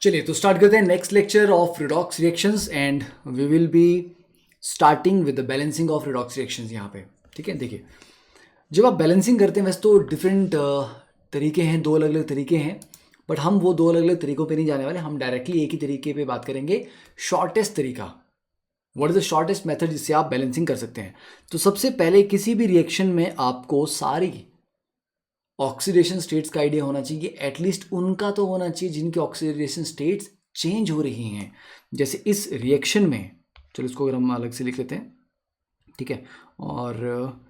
चलिए तो स्टार्ट करते हैं next lecture of redox reactions and we will be starting with the balancing of redox reactions यहाँ पे। ठीक है, देखिए जब आप बैलेंसिंग करते हैं वैसे तो डिफरेंट तरीके हैं, दो अलग अलग तरीके हैं, बट हम वो दो अलग अलग तरीकों पे नहीं जाने वाले। हम डायरेक्टली एक ही तरीके पे बात करेंगे, शॉर्टेस्ट तरीका। What is the shortest method जिससे आप बैलेंसिंग कर सकते हैं? तो सबसे पहले किसी भी रिएक्शन में आपको सारी ऑक्सीडेशन स्टेट्स का आइडिया होना चाहिए, एटलीस्ट उनका तो होना चाहिए जिनकी ऑक्सीडेशन स्टेट्स चेंज हो रही हैं। जैसे इस रिएक्शन में, चलो इसको अगर हम अलग से लिख लेते हैं, ठीक है, और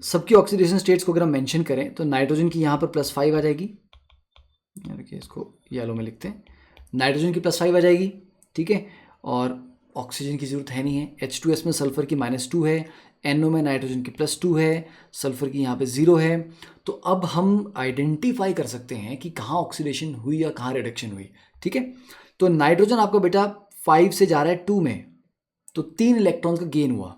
सबकी ऑक्सीडेशन स्टेट्स को अगर हम मेंशन करें तो नाइट्रोजन की यहाँ पर +5 आ जाएगी। देखिए इसको येलो में लिखते हैं, नाइट्रोजन की +5 आ जाएगी, ठीक है, और ऑक्सीजन की ज़रूरत है नहीं है। H2S में सल्फ़र की -2 है, NO में नाइट्रोजन की +2 है, सल्फ़र की यहाँ पे 0 है। तो अब हम आइडेंटिफाई कर सकते हैं कि कहाँ ऑक्सीडेशन हुई या कहाँ रिडक्शन हुई। ठीक है, तो नाइट्रोजन आपका बेटा 5 से जा रहा है 2 में, तो 3 इलेक्ट्रॉन का गेन हुआ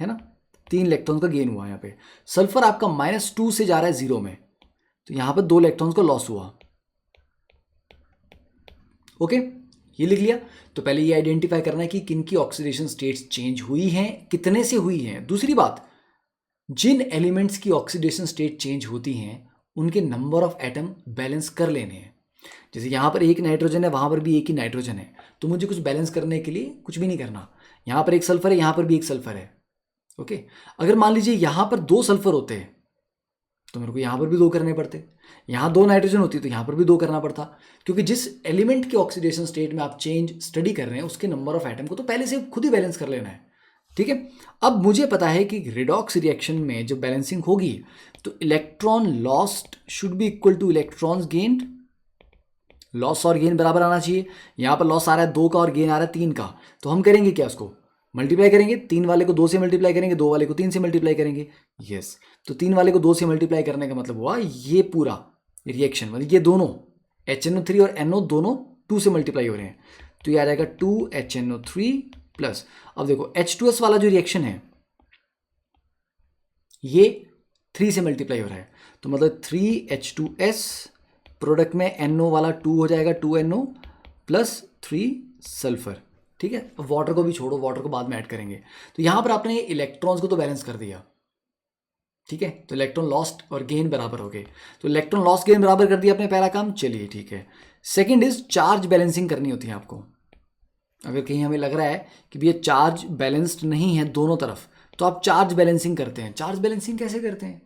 है ना, 3 इलेक्ट्रॉन का गेन हुआ यहाँ पे। सल्फर आपका -2 से जा रहा है 0 में, तो यहाँ पर 2 इलेक्ट्रॉन्स का लॉस हुआ। ओके, ये लिख लिया। तो पहले ये आइडेंटिफाई करना है कि किन की ऑक्सीडेशन स्टेट्स चेंज हुई हैं, कितने से हुई हैं। दूसरी बात, जिन एलिमेंट्स की ऑक्सीडेशन स्टेट चेंज होती हैं उनके नंबर ऑफ एटम बैलेंस कर लेने हैं। जैसे यहाँ पर एक नाइट्रोजन है, वहाँ पर भी एक ही नाइट्रोजन है, तो मुझे कुछ बैलेंस करने के लिए कुछ भी नहीं करना। यहाँ पर एक सल्फर है, यहाँ पर भी एक सल्फर है। ओके, अगर मान लीजिए यहाँ पर 2 सल्फर होते हैं तो मेरे को यहाँ पर भी 2 करने पड़ते, यहाँ 2 नाइट्रोजन होती तो यहाँ पर भी 2 करना पड़ता, क्योंकि जिस एलिमेंट के ऑक्सीडेशन स्टेट में आप चेंज स्टडी कर रहे हैं उसके नंबर ऑफ एटम को तो पहले से खुद ही बैलेंस कर लेना है। ठीक है, अब मुझे पता है कि रिडॉक्स रिएक्शन में जब बैलेंसिंग होगी तो electron lost should be equal two electrons gained. Loss और गेन बराबर आना चाहिए। यहाँ पर लॉस आ रहा है 2 का और गेन आ रहा है 3 का, तो हम करेंगे क्या, उसको मल्टीप्लाई करेंगे। 3 वाले को 2 से मल्टीप्लाई करेंगे, 2 वाले को 3 से मल्टीप्लाई करेंगे। यस, तो 3 वाले को 2 से मल्टीप्लाई करने का मतलब हुआ ये पूरा रिएक्शन, मतलब ये दोनों HNO3 और NO दोनों 2 से मल्टीप्लाई हो रहे हैं, तो ये आ जाएगा 2HNO3 प्लस। अब देखो H2S वाला जो रिएक्शन है ये 3 से मल्टीप्लाई हो रहा है, तो मतलब 3H2S प्रोडक्ट में NO वाला 2 हो जाएगा, 2NO प्लस 3 सल्फर। ठीक है, वाटर को भी छोड़ो, वाटर को बाद में ऐड करेंगे। तो यहाँ पर आपने इलेक्ट्रॉन्स को तो बैलेंस कर दिया। ठीक है, तो इलेक्ट्रॉन लॉस्ट और गेन बराबर हो गए, तो इलेक्ट्रॉन लॉस गेन बराबर कर दिया आपने, पहला काम। चलिए ठीक है, सेकंड इज चार्ज बैलेंसिंग करनी होती है आपको। अगर कहीं हमें लग रहा है कि भैया चार्ज बैलेंस्ड नहीं है दोनों तरफ, तो आप चार्ज बैलेंसिंग करते हैं। चार्ज बैलेंसिंग कैसे करते हैं?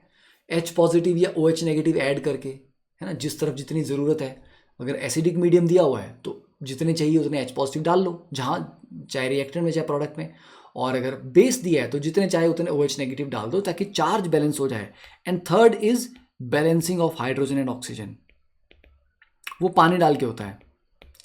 H पॉजिटिव या OH नेगेटिव ऐड करके, है ना, जिस तरफ जितनी ज़रूरत है। अगर एसिडिक मीडियम दिया हुआ है तो जितने चाहिए उतने H पॉजिटिव डाल लो, जहाँ चाहे रिएक्टर में चाहे प्रोडक्ट में। और अगर बेस दिया है तो जितने चाहे उतने OH नेगेटिव डाल दो ताकि चार्ज बैलेंस हो जाए। And third is balancing of hydrogen and oxygen. वो पानी डाल के होता है।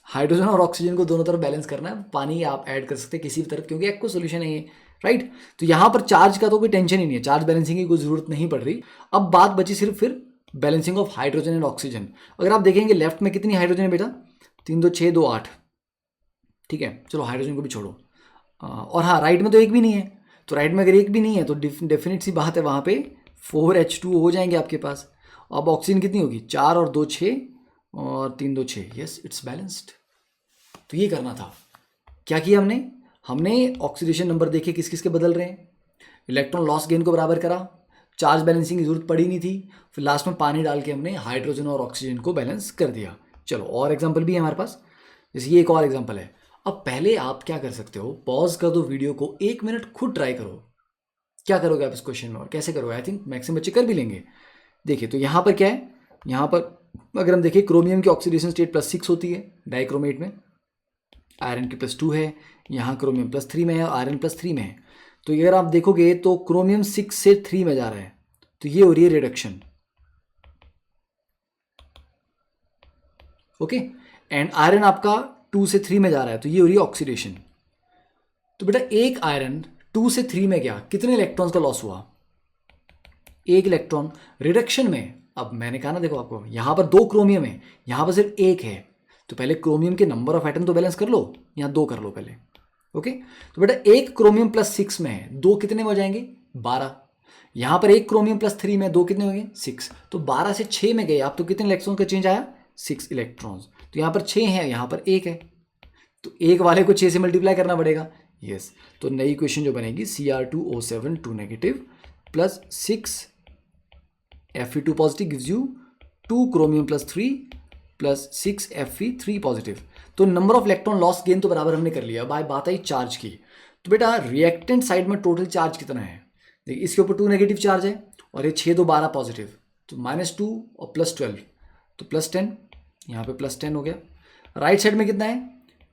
हाइड्रोजन और ऑक्सीजन को दोनों तरफ बैलेंस करना है, पानी आप ऐड कर सकते हैं किसी भी तरफ, क्योंकि एक्व सोल्यूशन है ये, राइट। तो यहाँ पर चार्ज का तो कोई टेंशन ही नहीं है, चार्ज बैलेंसिंग की कोई जरूरत नहीं पड़ रही। अब बात बची सिर्फ फिर balancing of hydrogen and oxygen. अगर आप देखेंगे लेफ्ट में कितनी हाइड्रोजन है बेटा, 3 2 6 2 8। ठीक है, चलो हाइड्रोजन को भी छोड़ो। और हाँ, राइट में तो एक भी नहीं है, तो राइट में अगर एक भी नहीं है तो डेफिनेट सी बात है वहाँ पे 4H2 हो जाएंगे आपके पास। अब ऑक्सीजन कितनी होगी, 4 और 2 6 और 3 2 6। Yes, it's balanced. तो ये करना था। क्या किया हमने? हमने ऑक्सीडेशन नंबर देखे किस किस के बदल रहे हैं, इलेक्ट्रॉन लॉस गेन को बराबर करा, चार्ज बैलेंसिंग की जरूरत पड़ी नहीं थी, फिर लास्ट में पानी डाल के हमने हाइड्रोजन और ऑक्सीजन को बैलेंस कर दिया। चलो और एग्जांपल भी है हमारे पास, जैसे ये एक और एग्जांपल है। अब पहले आप क्या कर सकते हो, पॉज कर दो वीडियो को, 1 मिनट खुद ट्राई करो क्या करोगे आप इस क्वेश्चन में और कैसे करोगे। आई थिंक मैक्सिमम बच्चे कर भी लेंगे। देखिए तो यहाँ पर क्या है, यहाँ पर अगर हम देखें क्रोमियम की ऑक्सीडेशन स्टेट +6 होती है डाइक्रोमेट में, आयरन की +2 है, यहाँ क्रोमियम +3 में है और आयरन +3 में है। तो अगर आप देखोगे तो क्रोमियम 6 से 3 में जा रहा है, तो ये हो रही है रिडक्शन। ओके, एंड आयरन आपका 2 से 3 में जा रहा है, तो ये हो रही है ऑक्सीडेशन। तो बेटा एक आयरन 2 से 3 में गया, कितने इलेक्ट्रॉन्स का लॉस हुआ? 1 इलेक्ट्रॉन। रिडक्शन में अब मैंने कहा ना, देखो आपको यहाँ पर 2 क्रोमियम है, यहाँ पर सिर्फ 1 है, तो पहले क्रोमियम के नंबर ऑफ एटम तो बैलेंस कर लो, यहाँ 2 कर लो पहले। ओके, तो बेटा 1 क्रोमियम +6 में है, 2 कितने में हो जाएंगे, 12। यहाँ पर 1 क्रोमियम +3 में 2 कितने हो गए, 6। तो 12 से 6 में गए आप, तो कितने इलेक्ट्रॉन का चेंज आया, 6 इलेक्ट्रॉन्स। तो यहाँ पर 6 है, यहाँ पर 1 है, तो 1 वाले को 6 से मल्टीप्लाई करना पड़ेगा। यस, तो नई इक्वेशन जो बनेगी Cr2O7 2 negative plus 6 Fe2 positive gives you 2 chromium plus 3 plus 6 Fe3 positive. तो number of electron loss gain तो बराबर हमने कर लिया। अब बात आई चार्ज की। तो बेटा रिएक्टेंट साइड में टोटल चार्ज कितना है? देखिए इसके ऊपर 2 नेगेटिव चार्ज है और ये 6 2 12 पॉजिटिव, तो -2 और +12 तो +10, यहाँ पे +10 हो गया। राइट साइड में कितना है?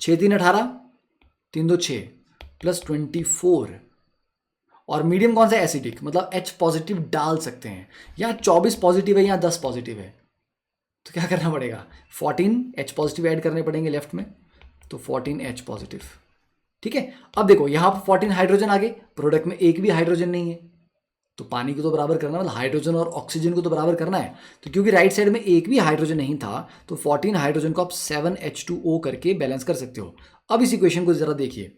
6 3 18, 3 2 6 +24। और मीडियम कौन सा? एसिडिक, मतलब H पॉजिटिव डाल सकते हैं। यहाँ 24 पॉजिटिव है, यहाँ 10 पॉजिटिव है, तो क्या करना पड़ेगा? 14 H पॉजिटिव ऐड करने पड़ेंगे लेफ्ट में, तो 14 H पॉजिटिव। ठीक है, अब देखो यहाँ पर 14 हाइड्रोजन आ गए, प्रोडक्ट में एक भी हाइड्रोजन नहीं है, तो पानी को तो बराबर करना, मतलब हाइड्रोजन और ऑक्सीजन को तो बराबर करना है। तो क्योंकि राइट साइड में एक भी हाइड्रोजन नहीं था, तो 14 हाइड्रोजन को आप 7H2O करके बैलेंस कर सकते हो। अब इस इक्वेशन को जरा देखिए,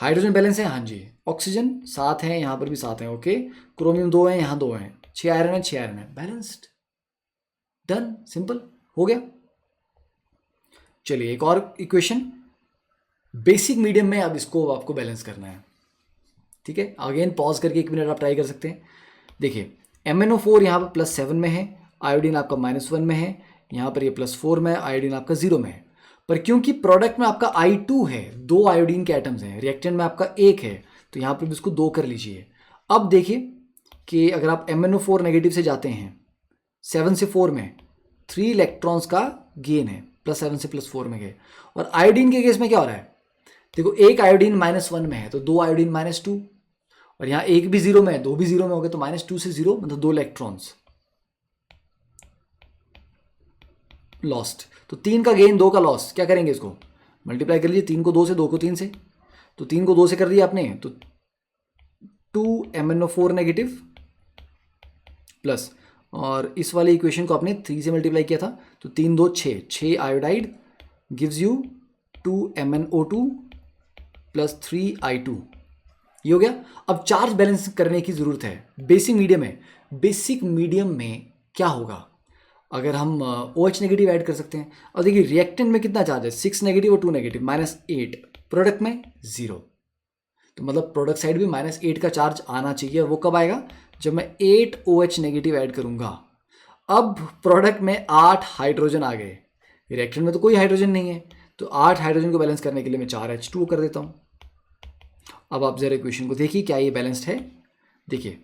हाइड्रोजन बैलेंस है, हाँ जी, ऑक्सीजन 7 है, यहाँ पर भी 7 है, ओके, क्रोमियम 2 है, यहाँ 2 है, 6 आयरन है, 6 आयरन है, बैलेंस्ड, डन, सिंपल हो गया। चलिए एक और इक्वेशन, बेसिक मीडियम में अब इसको आपको बैलेंस करना है। ठीक है, अगेन पॉज करके 1 मिनट आप ट्राई कर सकते हैं। देखिए MnO4 यहाँ पर +7 में है, आयोडीन आपका -1 में है, यहाँ पर ये +4 में है, आयोडीन आपका 0 में है। पर क्योंकि प्रोडक्ट में आपका I2 है, 2 आयोडीन के एटम्स हैं, रिएक्टेंट में आपका 1 है, तो यहाँ पर भी इसको 2 कर लीजिए। अब देखिए कि अगर आप MnO4 नेगेटिव से जाते हैं 7 से 4 में, 3 इलेक्ट्रॉन्स का गेन है, +7 से +4 में गए। और आयोडीन के केस में क्या हो रहा है? देखो एक आयोडीन -1 में है, तो 2 आयोडीन -2, और यहाँ एक भी 0 में है, 2 भी 0 में हो गए, तो -2 से 0 मतलब 2 इलेक्ट्रॉन्स लॉस्ट। तो 3 का गेन, 2 का लॉस, क्या करेंगे? इसको मल्टीप्लाई कर लीजिए, 3 को 2 से, 2 को 3 से, तो 3 को 2 से कर दिया आपने, तो 2 MnO4 नेगेटिव प्लस, और इस वाली इक्वेशन को आपने 3 से मल्टीप्लाई किया था, तो 3 2 6, 6 iodide gives you 2 MnO2 plus 3 I2, ये हो गया। अब चार्ज बैलेंस करने की जरूरत है बेसिक मीडियम में। बेसिक मीडियम में क्या होगा? अगर हम OH नेगेटिव ऐड कर सकते हैं। और देखिए रिएक्टेंट में कितना चार्ज है? 6 नेगेटिव और 2 नेगेटिव, -8, प्रोडक्ट में 0, तो मतलब प्रोडक्ट साइड भी -8 का चार्ज आना चाहिए। वो कब आएगा? जब मैं 8 OH नेगेटिव ऐड करूंगा। अब प्रोडक्ट में 8 हाइड्रोजन आ गए, रिएक्टेंट में तो कोई हाइड्रोजन नहीं है, तो 8 हाइड्रोजन को बैलेंस करने के लिए मैं 4H2O कर देता हूँ। अब आप जरा इक्वेशन को देखिए, क्या ये बैलेंस्ड है? देखिए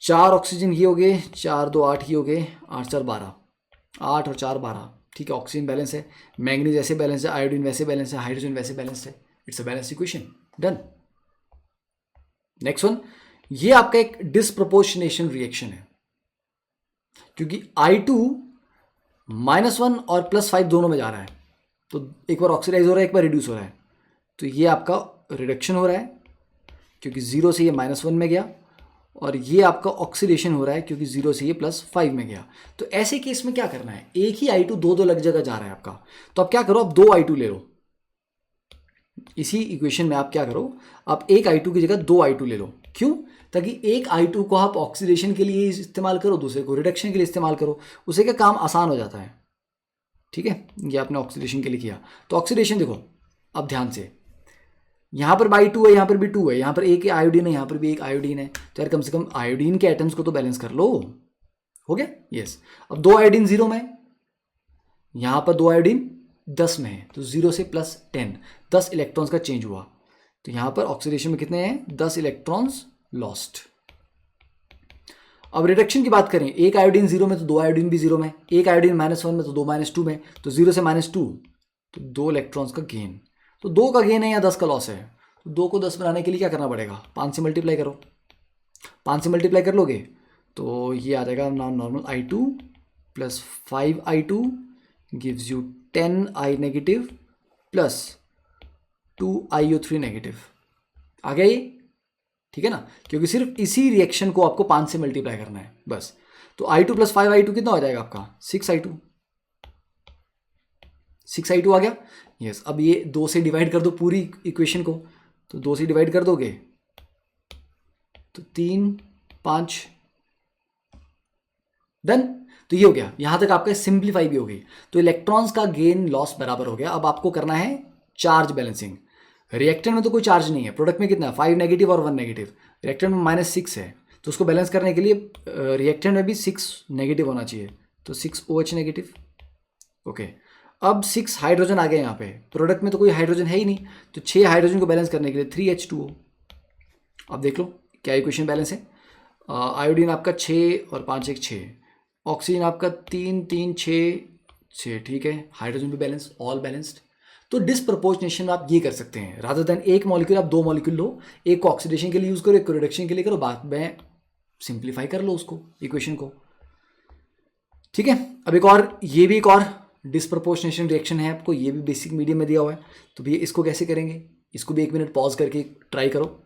4 ऑक्सीजन ये हो गए, 4 2 8 ये हो गए, 8 4 12, 8 और 4 12, ठीक है, ऑक्सीजन बैलेंस है, मैंगनीज ऐसे बैलेंस है, आयोडीन वैसे बैलेंस है, हाइड्रोजन वैसे बैलेंस है, it's a balance equation, done. Next one, ये आपका एक डिसप्रोपोर्शनेशन रिएक्शन है, क्योंकि I2 -1 और +5 दोनों में जा रहा है, तो एक बार ऑक्सीडाइज हो रहा है, एक बार रिड्यूस हो रहा है, तो ये आपका रिडक्शन हो रहा है क्योंकि 0 से ये -1 में गया, और ये आपका ऑक्सीडेशन हो रहा है क्योंकि 0 से ये +5 में गया। तो ऐसे केस में क्या करना है? एक ही I2 दो अलग जगह जा रहा है आपका, तो आप क्या करो, आप 2 I2 ले लो। इसी इक्वेशन में आप क्या करो, आप एक I2 की जगह 2 I2 ले लो। क्यों? ताकि एक I2 को आप ऑक्सीडेशन के लिए इस्तेमाल करो, दूसरे को रिडक्शन के लिए इस्तेमाल करो, उससे क्या काम आसान हो जाता है। ठीक है, ये आपने ऑक्सीडेशन के लिए किया, तो ऑक्सीडेशन देखो अब ध्यान से, यहाँ पर बाई 2 है, यहाँ पर भी 2 है, यहाँ पर एक आयोडीन है, यहाँ पर भी एक आयोडीन है, तो यार कम से कम आयोडीन के एटम्स को तो बैलेंस कर लो। हो गया? यस। अब 2 आयोडीन 0 में, यहाँ पर 2 आयोडीन 10 में है, तो 0 से +10, 10 इलेक्ट्रॉन्स का चेंज हुआ, तो यहाँ पर ऑक्सीडेशन में कितने हैं? 10 इलेक्ट्रॉन्स लॉस्ट। अब रिडक्शन की बात करें, एक आयोडीन 0 में तो 2 आयोडीन भी 0 में, एक आयोडीन -1 में तो 2 -2 में, तो 0 से -2, तो 2 इलेक्ट्रॉन्स का गेन, तो 2 का गेन है या 10 का लॉस है, तो 2 को 10 बनाने के लिए क्या करना पड़ेगा? 5 से मल्टीप्लाई करो, 5 से मल्टीप्लाई कर लोगे तो ये आ जाएगा normal I2 plus 5 I2 gives you 10 I negative plus 2 IO3 negative. आ गया ये? ठीक है ना, क्योंकि सिर्फ इसी रिएक्शन को आपको 5 से मल्टीप्लाई करना है बस। तो I2 प्लस 5 I2 कितना हो जाएगा आपका? 6 I2, 6 I2 आ गया। यस। अब ये 2 से डिवाइड कर दो पूरी इक्वेशन को, तो 2 से डिवाइड कर दोगे तो 3 5, डन। तो तो ये हो गया, यहाँ तक आपका सिंप्लीफाई भी हो गई। तो इलेक्ट्रॉन्स का गेन लॉस बराबर हो गया। अब आपको करना है चार्ज बैलेंसिंग। रिएक्टेंट में तो कोई चार्ज नहीं है, प्रोडक्ट में कितना है 5 नेगेटिव और 1 नेगेटिव, रिएक्टेंट में -6 है, तो उसको बैलेंस करने के लिए रिएक्टेंट में भी 6 नेगेटिव होना चाहिए, तो 6 OH नेगेटिव। ओके, अब 6 हाइड्रोजन आ गए यहाँ पे, प्रोडक्ट में तो कोई हाइड्रोजन है ही नहीं, तो 6 हाइड्रोजन को बैलेंस करने के लिए 3H2O। अब देख लो क्या इक्वेशन बैलेंस है। आयोडीन आपका 6 और 5 1 6, ऑक्सीजन आपका 3 3 6 6, ठीक है, हाइड्रोजन भी बैलेंस, ऑल बैलेंस्ड। तो डिसप्रपोर्शनेशन आप ये कर सकते हैं, रादर देन एक मॉलिक्यूल आप 2 मॉलिक्यूल लो, एक को ऑक्सीडेशन के लिए यूज करो, एक को रिडक्शन के लिए करो, बाद में सिंप्लीफाई कर लो उसको, इक्वेशन को। ठीक है, अब एक और, ये भी एक और डिसप्रपोर्शनेशन रिएक्शन है आपको, ये भी बेसिक मीडियम में दिया हुआ है। तो भैया इसको कैसे करेंगे, इसको भी 1 मिनट पॉज करके ट्राई करो।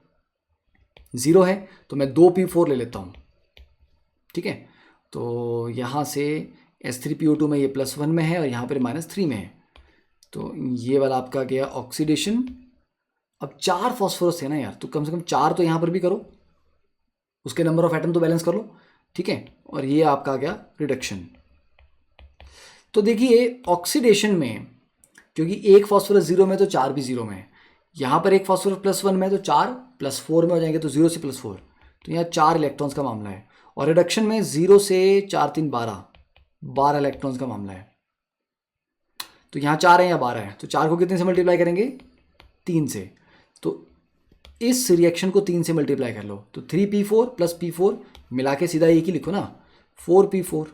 0 है तो मैं 2P4 ले लेता हूँ, ठीक है, तो यहाँ से H3PO2 में ये +1 में है और यहाँ पर -3 में है, तो ये वाला आपका गया ऑक्सीडेशन। अब 4 फॉस्फोरस है ना यार, तो कम से कम 4 तो यहाँ पर भी करो, उसके नंबर ऑफ एटम तो बैलेंस कर लो, ठीक है, और ये आपका आ गया रिडक्शन। तो देखिए ऑक्सीडेशन में, क्योंकि एक फॉस्फोरस 0 में तो 4 भी 0 में है, यहाँ पर एक फॉस्फोरस +1 में तो 4 +4 में हो जाएंगे, तो 0 से +4, तो यहाँ 4 इलेक्ट्रॉन्स का मामला है। और रिडक्शन में 0 से 4 3 12 इलेक्ट्रॉन्स का मामला है। तो यहाँ 4 है या 12 है, तो 4 को कितने से मल्टीप्लाई करेंगे, 3 से। तो इस रिएक्शन को 3 से मल्टीप्लाई कर लो, तो 3P4 + P4 मिला के सीधा एक ही लिखो ना, 4P4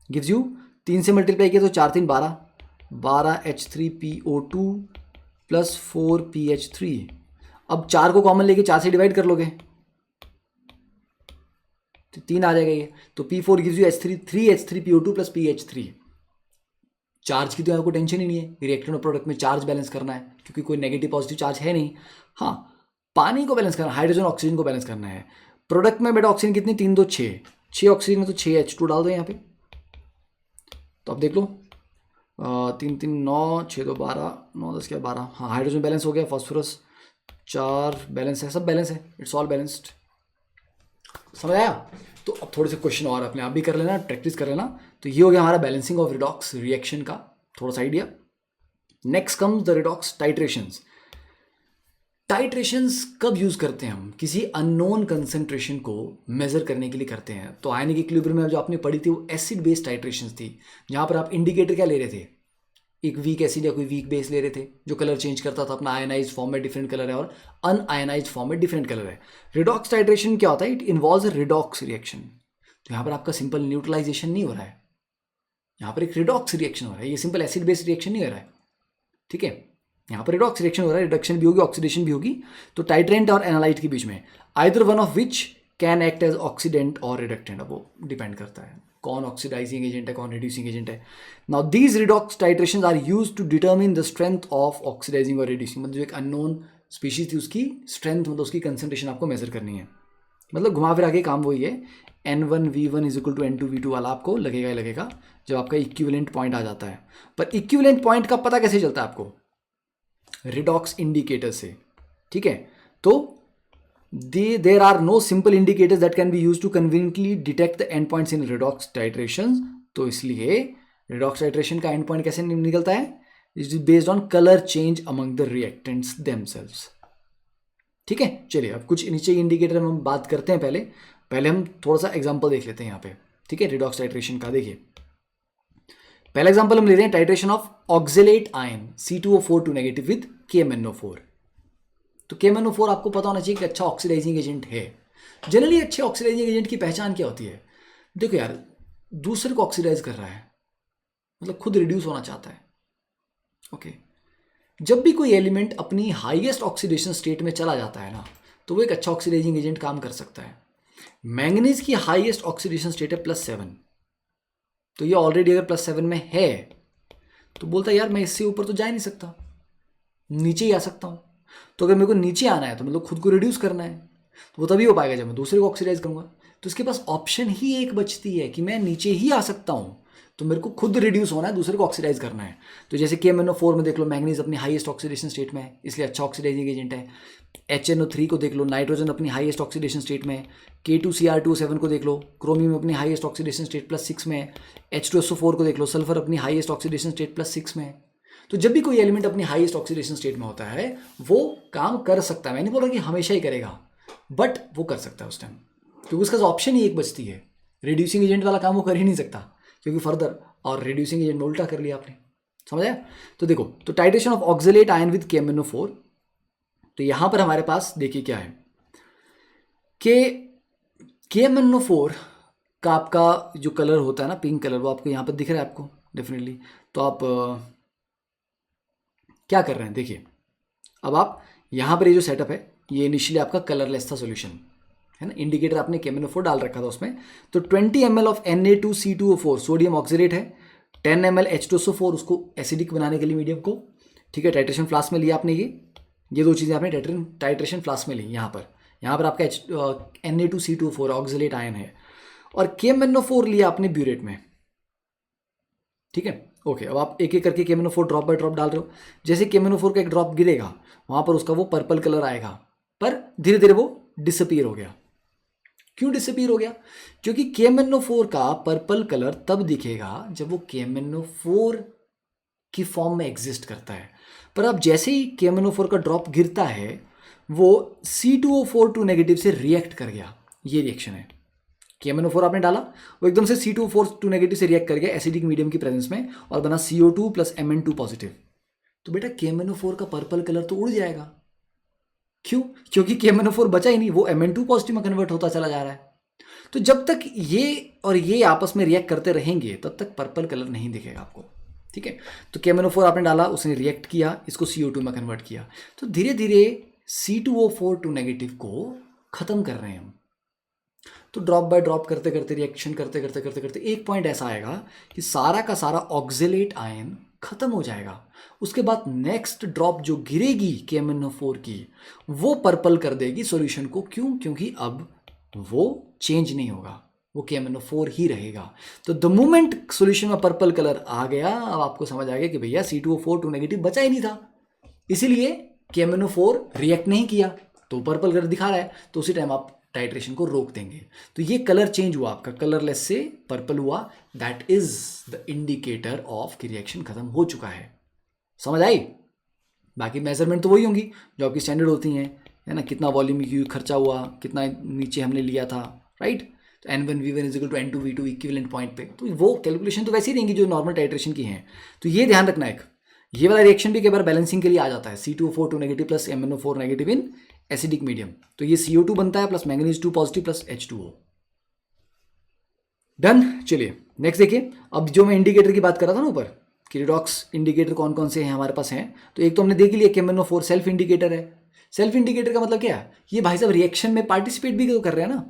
गिव्स यू, 3 से मल्टीप्लाई किया तो 4 3 12 H3PO2 + 4PH3। अब 4 को कॉमन लेके 4 से डिवाइड कर लोगे तो 3 आ जाएगा ये, तो P4 gives you H3PO2 + PH3। Charge की तो आपको टेंशन ही नहीं है, रिएक्टेंट और प्रोडक्ट में चार्ज बैलेंस करना है, क्योंकि कोई नेगेटिव पॉजिटिव चार्ज है नहीं। हाँ, पानी को बैलेंस करना, हाइड्रोजन ऑक्सीजन को बैलेंस करना है। प्रोडक्ट में बेटा ऑक्सीजन कितनी, 3 2 6 ऑक्सीजन है, तो 6 H2 डाल दो यहाँ पे। तो अब देख लो 3 3 9 6 2 12 9 10 क्या 12, हाँ हाइड्रोजन बैलेंस हो गया, फॉस्फोरस 4 बैलेंस है, सब बैलेंस है, इट्स ऑल बैलेंस्ड। समझ आया। तो अब थोड़े से क्वेश्चन और अपने आप भी कर लेना, प्रैक्टिस कर लेना। तो ये हो गया हमारा बैलेंसिंग ऑफ रिडॉक्स रिएक्शन का थोड़ा सा idea. Next comes the redox titrations. Titrations कब यूज करते हैं हम, किसी अननोन कंसंट्रेशन को मेजर करने के लिए करते हैं। तो आयनिक इक्विलिब्रियम में जो आपने पढ़ी थी वो एसिड बेस्ड टाइट्रेशंस थी, जहां पर आप इंडिकेटर क्या ले रहे थे, एक वीक एसिड या कोई वीक बेस ले रहे थे जो कलर चेंज करता था, अपना आयनाइज फॉर्म में डिफरेंट कलर है और अनआयनाइज फॉर्म में डिफरेंट कलर है। रिडॉक्स टाइट्रेशन क्या होता है, it involves a redox reaction. तो यहाँ पर आपका सिंपल न्यूट्रलाइजेशन नहीं हो रहा है, यहाँ पर एक रिडॉक्स रिएक्शन हो रहा है, ये सिंपल एसिड बेस्ड रिएक्शन नहीं हो रहा है, ठीक है, यहाँ पर रिडॉक्स रिएक्शन हो रहा है, रिडक्शन भी होगी, ऑक्सीडेशन भी होगी। तो टाइट्रेंट और एनालाइट के बीच में either one of which can act as oxidant और रिडक्टेंट, अब वो डिपेंड करता है कौन ऑक्सीडाइजिंग एजेंट है, कौन रिड्यूसिंग एजेंट है। Now these redox titrations are used to determine the strength of oxidising और रिड्यूसिंग। मतलब जो एक अननोन स्पीशीज थी उसकी स्ट्रेंथ, मतलब उसकी कंसंट्रेशन आपको मेजर करनी है। मतलब घुमा फिरा के काम वही है, N1V1 = N2V2 वाला आपको लगेगा ही लगेगा जब आपका इक्विवेलेंट पॉइंट आ जाता है। पर इक्विवेलेंट पॉइंट का पता कैसे चलता है आपको, रिडॉक्स इंडिकेटर से, ठीक है। तो there are no simple indicators that can be used to conveniently detect the endpoints in redox titrations। तो इसलिए redox titration का endpoint कैसे निकलता है, it is based on colour change among the reactants themselves, ठीक है। चलिए अब कुछ नीचे इंडिकेटर हम बात करते हैं, पहले हम थोड़ा सा एग्जांपल देख लेते हैं यहाँ पे, ठीक है, रिडॉक्स टाइट्रेशन का। देखिए पहला एग्जांपल हम ले रहे हैं, titration of oxalate ion C2O4 - with KMnO4। तो KMnO4 आपको पता होना चाहिए कि अच्छा ऑक्सीडाइजिंग एजेंट है। जनरली अच्छे ऑक्सीडाइजिंग एजेंट की पहचान क्या होती है, देखो यार दूसरे को ऑक्सीडाइज कर रहा है, मतलब खुद रिड्यूस होना चाहता है, ओके। जब भी कोई एलिमेंट अपनी हाईएस्ट ऑक्सीडेशन स्टेट में चला जाता है ना, तो वो एक अच्छा ऑक्सीडाइजिंग एजेंट काम कर सकता है। मैंगनीज की हाईएस्ट ऑक्सीडेशन स्टेट है +7, तो ये ऑलरेडी अगर +7 में है तो बोलता है यार मैं इससे ऊपर तो जा ही नहीं सकता, नीचे ही आ सकता हूँ। तो अगर मेरे को नीचे आना है तो मतलब खुद को रिड्यूस करना है, तो वो तभी हो पाएगा जब मैं दूसरे को ऑक्सीडाइज करूंगा। तो इसके पास ऑप्शन ही एक बचती है कि मैं नीचे ही आ सकता हूँ, तो मेरे को खुद रिड्यूस होना है, दूसरे को ऑक्सीडाइज करना है। तो जैसे KMnO4 में देख लो, मैंगनीज अपनी हाईएस्ट ऑक्सीडेशन स्टेट में है, इसलिए अच्छा ऑक्सीडाइजिंग एजेंट है। HNO3 को देख लो, नाइट्रोजन अपनी हाईएस्ट ऑक्सीडेशन स्टेट में है। K2Cr2O7 को देख लो, क्रोमियम अपनी हाईएस्ट ऑक्सीडेशन स्टेट +6 में है। H2SO4 को देख लो, सल्फर अपनी हाईएस्ट ऑक्सीडेशन स्टेट +6 में है। तो जब भी कोई एलिमेंट अपनी हाईएस्ट ऑक्सीडेशन स्टेट में होता है वो काम कर सकता है। मैं नहीं बोल रहा कि हमेशा ही करेगा, बट वो कर सकता है उस टाइम, क्योंकि उसका ऑप्शन ही एक बचती है। रिड्यूसिंग एजेंट वाला काम वो कर ही नहीं सकता, क्योंकि फर्दर और रिड्यूसिंग एजेंट में उल्टा कर लिया आपने। समझ आया? तो देखो, तो titration of oxalate ion with KMnO4। तो यहां पर हमारे पास देखिए क्या है कि KMnO4 का आपका जो कलर होता है ना, पिंक कलर, वो आपको यहां पर दिख रहा है आपको डेफिनेटली। तो आप क्या कर रहे हैं देखिए, अब आप यहां पर ये जो सेटअप है ये इनिशियली आपका कलरलेस था सॉल्यूशन, है ना। इंडिकेटर आपने KMnO4 डाल रखा था उसमें। तो 20 ml of Na2C2O4 sodium oxidate है, 10 ml H2SO4 उसको एसिडिक बनाने के लिए मीडियम को, ठीक है। टाइट्रेशन फ्लास्क में लिया आपने, ये दो चीज़ें आपने टाइट्रेशन फ्लास्क में ली। यहाँ पर आपका Na2C2O4 ऑक्सलेट आयन है, और KMnO4 लिया आपने ब्यूरेट में, ठीक है। ओके, अब आप एक एक करके KMnO4 ड्रॉप बाय ड्रॉप डाल रहे हो। जैसे KMnO4 का एक ड्रॉप गिरेगा वहाँ पर उसका वो पर्पल कलर आएगा, पर धीरे धीरे वो डिसअपीयर हो गया। क्यों डिसअपीयर हो गया? क्योंकि KMnO4 का पर्पल कलर तब दिखेगा जब वो KMnO4 की फॉर्म में एग्जिस्ट करता है। पर अब जैसे ही KMnO4 का ड्रॉप गिरता है वो C2O4 नेगेटिव से रिएक्ट कर गया। ये रिएक्शन है, KMnO4 आपने डाला, वो एकदम से C2O4 नेगेटिव से रिएक्ट कर गया एसिडिक मीडियम की प्रेजेंस में, और बना CO2 + Mn2 पॉजिटिव। तो बेटा KMnO4 का पर्पल कलर तो उड़ जाएगा। क्यों? क्योंकि KMnO4 बचा ही नहीं, वो Mn2 पॉजिटिव में कन्वर्ट होता चला जा रहा है। तो जब तक ये और ये आपस में रिएक्ट करते रहेंगे तब तक पर्पल कलर नहीं दिखेगा आपको, ठीक है। तो KMnO4 आपने डाला, उसने रिएक्ट किया, इसको CO2 में कन्वर्ट किया। तो धीरे धीरे C2O4 नेगेटिव को खत्म कर रहे हैं हम। तो ड्रॉप बाय ड्रॉप करते करते, रिएक्शन करते करते करते करते एक पॉइंट ऐसा आएगा कि सारा का सारा ऑक्सलेट आयन खत्म हो जाएगा। उसके बाद नेक्स्ट ड्रॉप जो गिरेगी KMnO4 की, वो पर्पल कर देगी सॉल्यूशन को। क्यों? क्योंकि अब वो चेंज नहीं होगा, वो KMnO4 ही रहेगा। तो द मोमेंट सॉल्यूशन में पर्पल कलर आ गया, अब आपको समझ आ गया कि भैया C2O4 नेगेटिव बचा ही नहीं था, इसीलिए KMnO4 रिएक्ट नहीं किया, तो पर्पल कलर दिखा रहा है। तो उसी टाइम आप टाइट्रेशन को रोक देंगे। तो ये कलर चेंज हुआ आपका, कलरलेस से पर्पल हुआ, that is the indicator of कि रिएक्शन खत्म हो चुका है। समझ आई? बाकी मेजरमेंट तो वही होंगी जो आपकी स्टैंडर्ड होती हैं, है ना। कितना वॉल्यूम खर्चा हुआ, कितना नीचे हमने लिया था, राइट। तो N1V1 = N2V2 इक्विवेलेंट पॉइंट पे, तो वो कैलकुलेशन तो वैसे ही रहेंगी जो नॉर्मल टाइट्रेशन की हैं। तो ये ध्यान रखना, एक ये वाला रिएक्शन भी कई बार बैलेंसिंग के लिए आ जाता है, C2O4 नेगेटिव + MnO4 नेगेटिव इन एसिडिक मीडियम। तो ये CO2 बनता है + मैंगनीज 2 पॉजिटिव + H2O। डन। चलिए नेक्स्ट देखिए, अब जो मैं इंडिकेटर की बात कर रहा था ना ऊपर, कि रिडॉक्स इंडिकेटर कौन कौन से हैं हमारे पास हैं, तो एक तो हमने देख लिया KMnO4 सेल्फ इंडिकेटर है। सेल्फ इंडिकेटर का मतलब क्या है? ये भाई साहब रिएक्शन में पार्टिसिपेट भी तो कर रहे हैं ना।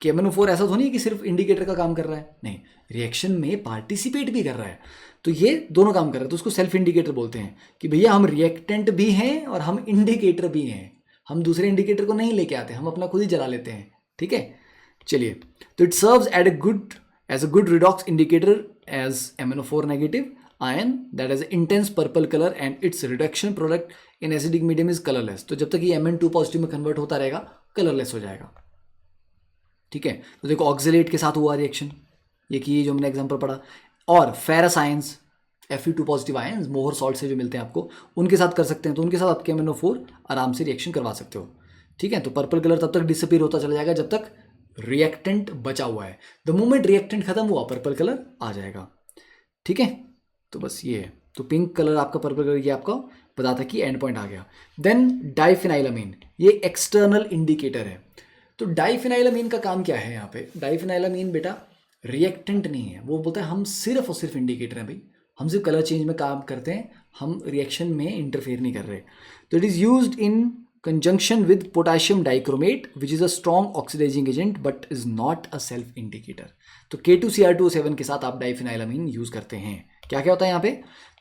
KMnO4 ऐसा तो नहीं है कि सिर्फ इंडिकेटर का काम कर रहा है, नहीं, रिएक्शन में पार्टिसिपेट भी कर रहा है। तो ये दोनों काम कर रहा है, तो उसको सेल्फ इंडिकेटर बोलते हैं कि भैया हम रिएक्टेंट भी हैं और हम इंडिकेटर भी हैं। हम दूसरे इंडिकेटर को नहीं लेके आते, हम अपना खुद ही जला लेते हैं, ठीक है। चलिए, तो it serves as a good redox indicator as MnO4 negative ion that as intense purple colour and its reduction product in acidic medium is colourless. तो जब तक ये Mn2 पॉजिटिव में कन्वर्ट होता रहेगा कलरलेस हो जाएगा, ठीक है। तो देखो ऑक्सलेट के साथ हुआ रिएक्शन, ये की जो हमने एग्जांपल पढ़ा, और ferrous ions Fe2 positive ions मोहर सॉल्ट से जो मिलते हैं आपको, उनके साथ कर सकते हैं। तो उनके साथ आप KMnO4 आराम से रिएक्शन करवा सकते हो, ठीक है। तो पर्पल कलर तब तक डिसअपीयर होता चला जाएगा जब तक रिएक्टेंट बचा हुआ है। द मोमेंट रिएक्टेंट खत्म हुआ पर्पल कलर आ जाएगा, ठीक है। तो बस ये है, तो पिंक कलर आपका, पर्पल कलर, ये आपका पता था कि एंड पॉइंट आ गया। देन डाइफिनाइलामीन, ये एक्सटर्नल इंडिकेटर है। तो डाइफिनाइलामीन का काम क्या है यहाँ पे? डाइफिनाइलामीन बेटा रिएक्टेंट नहीं है, वो बोलता है हम सिर्फ और सिर्फ इंडिकेटर हैं भाई, हम सिर्फ कलर चेंज में काम करते हैं, हम रिएक्शन में इंटरफेयर नहीं कर रहे। तो it is used in conjunction with potassium dichromate which is a strong oxidising agent but is not a self indicator. तो K2Cr2O7 के साथ आप डाइफिनाइलामीन यूज करते हैं। क्या क्या होता है यहाँ पे?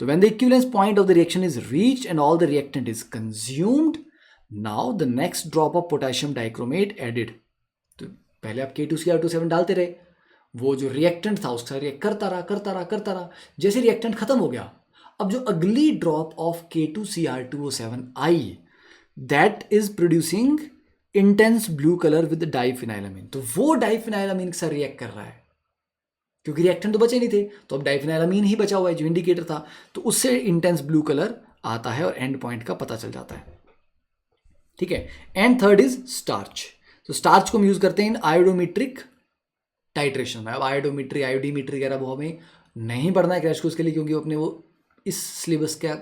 तो when the equivalence point of the reaction is reached and all the reactant is consumed, now the next drop of potassium dichromate added. तो पहले आप K2Cr2O7 डालते रहे, वो जो रिएक्टेंट था उसका रिएक्ट करता रहा। जैसे रिएक्टेंट खत्म हो गया, अब जो अगली ड्रॉप ऑफ K2Cr2O7 आई, that is producing intense blue colour with diphenylamine. तो वो डाइफिनाइलामीन के साथ रिएक्ट कर रहा है, क्योंकि रिएक्टेंट तो बचे नहीं थे, तो अब डाइफिनाइलामीन ही बचा हुआ है जो इंडिकेटर था, तो उससे इंटेंस ब्लू कलर आता है और एंड पॉइंट का पता चल जाता है। ठीक है। And third is starch. तो स्टार्च को हम यूज करते हैं इन आयोडोमेट्रिक टाइट्रेशन में। अब आयोडोमेट्री आयोडीमेट्री वगैरह वो हमें नहीं पढ़ना है क्रैश कोर्स के लिए, क्योंकि वो अपने वो इस सिलेबस के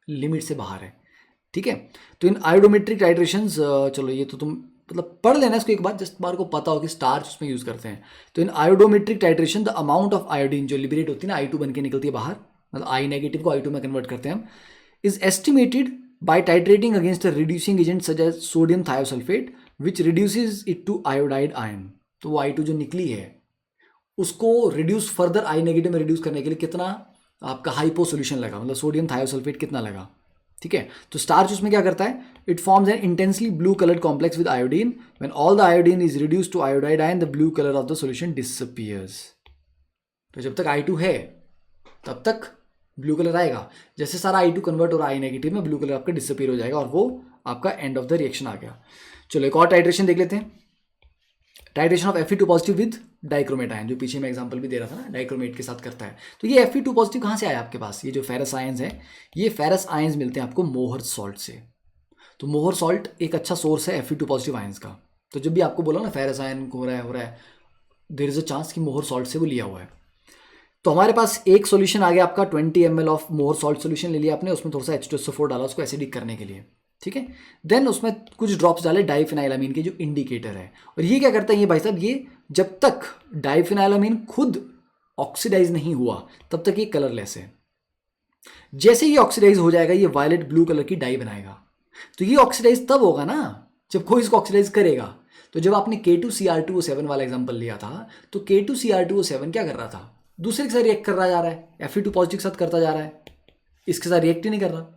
लिमिट से बाहर है। ठीक है। तो इन आयोडोमेट्रिक टाइट्रेशंस, चलो ये तो तुम मतलब पढ़ लेना इसको एक बार, जस्ट बार को पता हो कि स्टार्च उसमें यूज करते हैं। तो in iodometric titration the amount of iodine जो लिबरेट होती है ना, I2 बन के निकलती है बाहर, मतलब आई नेगेटिव को I2 में कन्वर्ट करते हैं हम, is estimated by titrating against a reducing agent such as sodium thiosulphate which reduces it to iodide ion. तो वो I2 जो निकली है उसको रिड्यूस फर्दर आई नेगेटिव में रिड्यूस करने के लिए कितना आपका हाइपो सोल्यूशन लगा, मतलब सोडियम थायोसल्फेट कितना लगा। ठीक है। तो स्टार्च उसमें क्या करता है, it forms an intensely blue coloured complex with iodine. When all the iodine is reduce to iodide ion the blue colour of the solution disappears. तो जब तक I2 है तब तक ब्लू कलर आएगा, जैसे सारा I2 कन्वर्ट हो रहा है आई नेगेटिव में, ब्लू कलर आपका डिसअपीयर हो जाएगा और वो आपका एंड ऑफ द रिएक्शन आ गया। चलो एक और टाइट्रेशन देख लेते हैं, titration of Fe2 positive with dichromate ion, जो पीछे मैं एग्जांपल भी दे रहा था ना, डाइक्रोमेट के साथ करता है। तो ये Fe2 पॉजिटिव कहाँ से आया आपके पास, ये जो फेरस आयंस है, ये फेरस आयंस मिलते हैं आपको मोहर सॉल्ट से। तो मोहर सॉल्ट एक अच्छा सोर्स है Fe2 पॉजिटिव आयंस का। तो जब भी आपको बोला ना फेरस आयन हो रहा है, देयर इज अ चांस कि मोहर सॉल्ट से वो लिया हुआ है। तो हमारे पास एक सॉल्यूशन आ गया आपका 20 ml ऑफ मोहर सॉल्ट सॉल्यूशन ले लिया आपने, उसमें थोड़ा सा H2SO4 डाला उसको एसिडिक करने के लिए। ठीक है। देन उसमें कुछ ड्रॉप्स डाले डाइफिनाइलामीन के जो इंडिकेटर है, और ये क्या करता है ये भाई साहब, ये जब तक डाइफिनाइलामीन खुद ऑक्सीडाइज नहीं हुआ तब तक ये कलरलेस है। जैसे ये ऑक्सीडाइज हो जाएगा ये वायलेट ब्लू कलर की डाई बनाएगा। तो ये ऑक्सीडाइज तब होगा ना जब कोई इसको ऑक्सीडाइज करेगा। तो जब आपने K2Cr2O7 वाला एग्जांपल लिया था, तो K2Cr2O7 क्या कर रहा था, दूसरे के साथ रिएक्ट कर रहा जा रहा है, Fe2 पॉजिटिव के साथ करता जा रहा है, इसके साथ रिएक्ट ही नहीं कर रहा।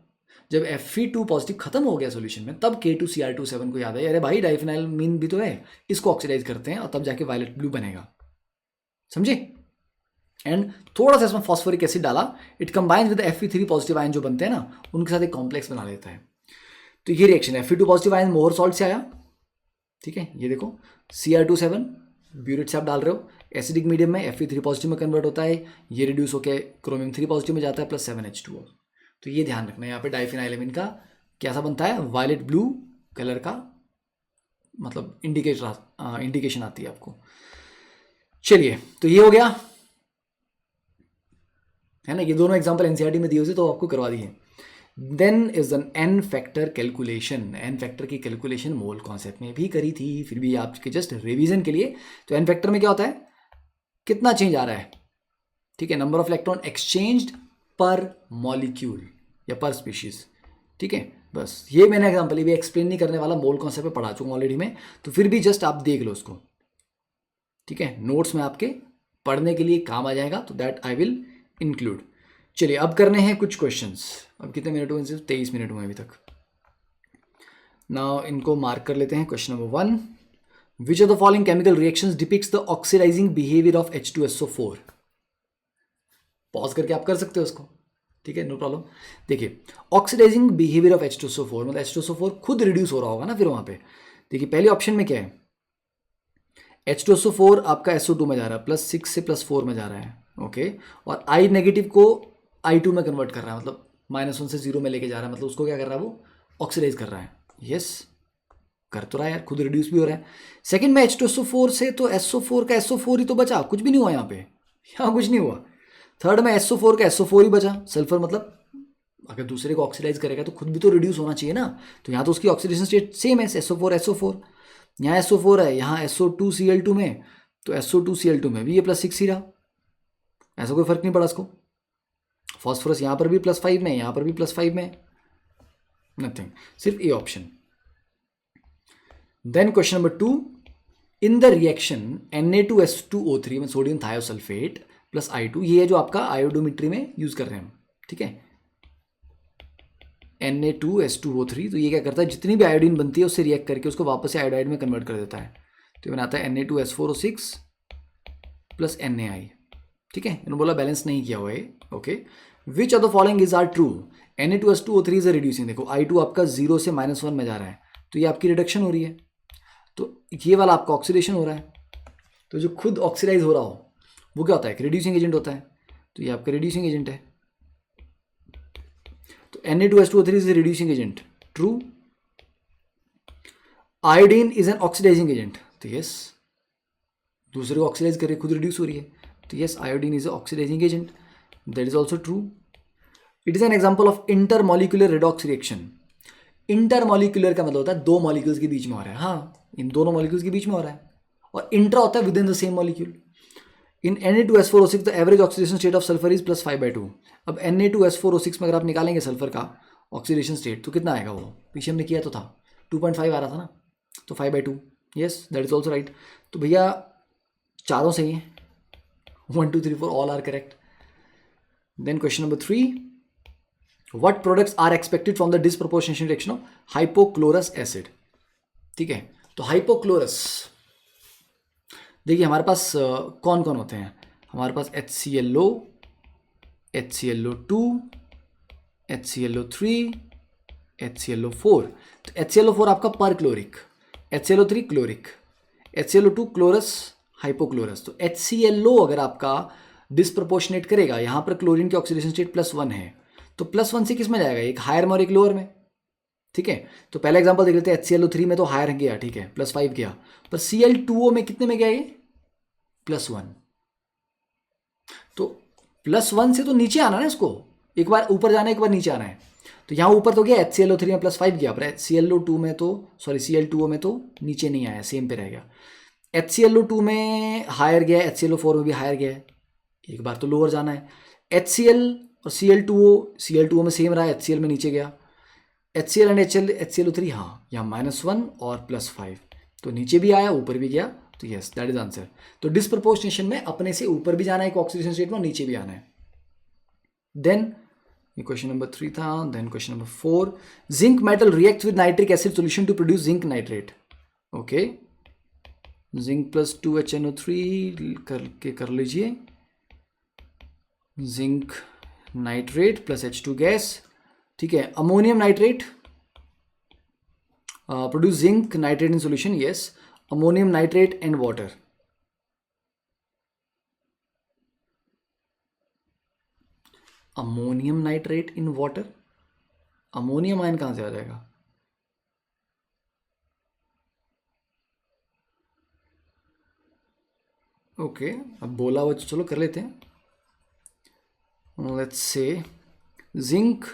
जब Fe2 पॉजिटिव खत्म हो गया सॉल्यूशन में, तब K2Cr2O7 को याद है, अरे भाई डाइफिनाइलामीन भी तो है, इसको ऑक्सीडाइज करते हैं और तब जाके वायलेट ब्लू बनेगा। समझे। एंड थोड़ा सा इसमें फॉस्फोरिक एसिड डाला, it combines with Fe3 positive ion जो बनते हैं ना, उनके साथ एक कॉम्प्लेक्स बना लेता है। तो ये रिएक्शन है, Fe2 पॉजिटिव आयन मोहर सॉल्ट से आया। ठीक है। ये देखो Cr2O7 ब्यूरेट से आप डाल रहे हो, एसिडिक मीडियम में Fe3 पॉजिटिव में कन्वर्ट होता है, ये रिड्यूस होकर क्रोमियम 3 पॉजिटिव में जाता है प्लस 7H2O। तो ये ध्यान रखना है, यहाँ पे डाइफिनाइलामीन का कैसा बनता है, वायलेट ब्लू कलर का, मतलब इंडिकेशन आती है आपको। चलिए तो ये हो गया है ना, ये दोनों एग्जांपल एनसीईआरटी में दिए हुए तो आपको करवा दिए। Then is n n factor calculation. N factor की कैलकुलेशन मोल कॉन्सेप्ट में भी करी थी, फिर भी आपके जस्ट रिवीजन के लिए। तो एन फैक्टर में क्या होता है, कितना चेंज आ रहा है। ठीक है। नंबर ऑफ इलेक्ट्रॉन एक्सचेंज्ड पर मॉलिक्यूल या पर स्पीशीज। ठीक है। बस ये मैंने एग्जांपल ये भी एक्सप्लेन नहीं करने वाला, मोल कॉन्सेप्ट पे पढ़ा चुका ऑलरेडी में, तो फिर भी जस्ट आप देख लो उसको। ठीक है। नोट्स में आपके पढ़ने के लिए काम आ जाएगा, तो दैट आई विल इंक्लूड। चलिए अब करने हैं कुछ क्वेश्चंस। अब कितने मिनट हुए, सिर्फ 23 मिनट हुए अभी तक। नाउ इनको मार्क कर लेते हैं। Question number 1, which of the following chemical reactions depicts the oxidising behaviour of H2SO4। Pause करके आप कर सकते हो उसको। ठीक है, नो प्रॉब्लम। देखिए ऑक्सीडाइजिंग बिहेवियर ऑफ H2SO4 मतलब H2SO4 खुद रिड्यूस हो रहा होगा ना फिर वहां पे। देखिए पहले ऑप्शन में क्या है, H2SO4 आपका SO2 में जा रहा है, +6 से +4 में जा रहा है। ओके। और I नेगेटिव को I2 में कन्वर्ट कर रहा है, मतलब -1 से 0 में लेके जा रहा है, मतलब उसको क्या कर रहा है, वो ऑक्सीडाइज कर रहा है। यस कर तो रहा है यार, खुद रिड्यूस भी हो रहा है। सेकंड में H2SO4 से तो SO4 का SO4 ही तो बचा, कुछ भी नहीं हुआ यहाँ पे, यहाँ कुछ नहीं हुआ। थर्ड में SO4 का SO4 ही बचा, सल्फर मतलब अगर दूसरे को ऑक्सीडाइज करेगा तो खुद भी तो रिड्यूस होना चाहिए ना। तो यहाँ तो उसकी ऑक्सीडेशन स्टेट सेम है, SO4 यहाँ SO4 है, यहाँ SO2Cl2 में, तो SO2Cl2 में भी ये +6 ही रहा, ऐसा कोई फर्क नहीं पड़ा इसको। फॉस्फोरस यहाँ पर भी +5 में, यहाँ पर भी +5 में, नथिंग, सिर्फ A option. Then question number 2, in the reaction Na2S2O3 में सोडियम थायोसल्फेट प्लस I2, ये है जो आपका आयोडोमेट्री में यूज कर रहे हैं हम। ठीक है, Na2S2O3, तो ये क्या करता है, जितनी भी आयोडीन बनती है उससे रिएक्ट करके उसको वापस से आयोडाइड में कन्वर्ट कर देता है। तो ये बनाता है Na2S4O6 प्लस NaI। ठीक है, इन्होंने बोला बैलेंस नहीं किया हुआ है। Okay, which of the following is are true? Na2S2O3 is reducing. देखो I2 आपका 0 से -1 में जा रहा है, तो ये आपकी रिडक्शन हो रही है, तो ये वाला आपका ऑक्सीडेशन हो रहा है। तो जो खुद ऑक्सीडाइज हो रहा हो वो क्या होता है? एक रिड्यूसिंग एजेंट होता है, तो ये आपका रिड्यूसिंग एजेंट है। तो Na2S2O3 is a reducing agent, true. Iodine is an oxidising agent, तो यस, दूसरे को ऑक्सीडाइज कर रही है, खुद रिड्यूस हो रही है, तो yes iodine is a oxidising agent, that is also true. It is an example of intermolecular redox reaction. Intermolecular का मतलब होता है दो मॉलिक्यूल्स के बीच में हो रहा है, हाँ इन दोनों मॉलिक्यूल्स के बीच में हो रहा है, और इंट्रा होता है with in the same molecule. In Na2S4O6 the average oxidation state of sulphur is +5/2। अब Na2S4O6 में अगर आप निकालेंगे सल्फर का ऑक्सीडेशन स्टेट तो कितना आएगा? वो पीछे हमने किया तो था 2.5 आ रहा था ना, तो 5/2, yes that is also right. तो भैया चारों सही है, 1 2 3 4 all are correct. Then question number 3, what products are expected from the disproportionate reaction of hypochlorous acid? ठीक है, तो हाइपोक्लोरस देखिए हमारे पास कौन कौन होते हैं? हमारे पास HClO, HClO2, HClO3, HClO4। तो HClO4 आपका perchloric, HClO3 chloric, HClO2 chlorous, hypochlorous. तो HClO अगर आपका डिस्प्रोपोर्शनेट करेगा, यहाँ पर क्लोरीन की ऑक्सीडेशन स्टेट +1 है, तो +1 से किस में जाएगा? एक हायर में और एक लोअर में, ठीक है। तो पहला एग्जांपल देख लेते हैं, HClO3 में तो हायर गया, ठीक है, +5 गया, पर Cl2O में कितने में गया ये? +1। तो +1 से तो नीचे आना ना, इसको एक बार ऊपर जाना है, एक बार नीचे आना है। तो यहाँ ऊपर तो गया, HClO3 में +5 गया, पर Cl2O में तो नीचे नहीं आया, सेम पे रह गया। HClO2 में हायर गया, HClO4 में भी हायर गया है, एक बार तो लोअर जाना है। HCl और Cl2O में सेम रहा, HCl में नीचे गया। HCl एंड HClO3 हाँ, यहाँ -1 और +5, तो नीचे भी आया ऊपर भी गया, तो यस दैट इज आंसर। तो डिस्प्रपोर्शनेशन में अपने से ऊपर भी जाना है एक ऑक्सीडेशन स्टेट में, नीचे भी आना है। देन ये क्वेश्चन नंबर 3 था। Then question number 4, zinc metal reacts with nitric acid solution to produce zinc nitrate. Okay, zinc +2HNO3 करके कर लीजिए, zinc nitrate plus H2 gas, ठीक है। Ammonium nitrate produce zinc nitrate in solution, yes, ammonium nitrate and water. Ammonium nitrate in water, ammonium ion कहां से आ जाएगा? Okay, अब बोला वो चलो कर लेते हैं। लेट्स से जिंक,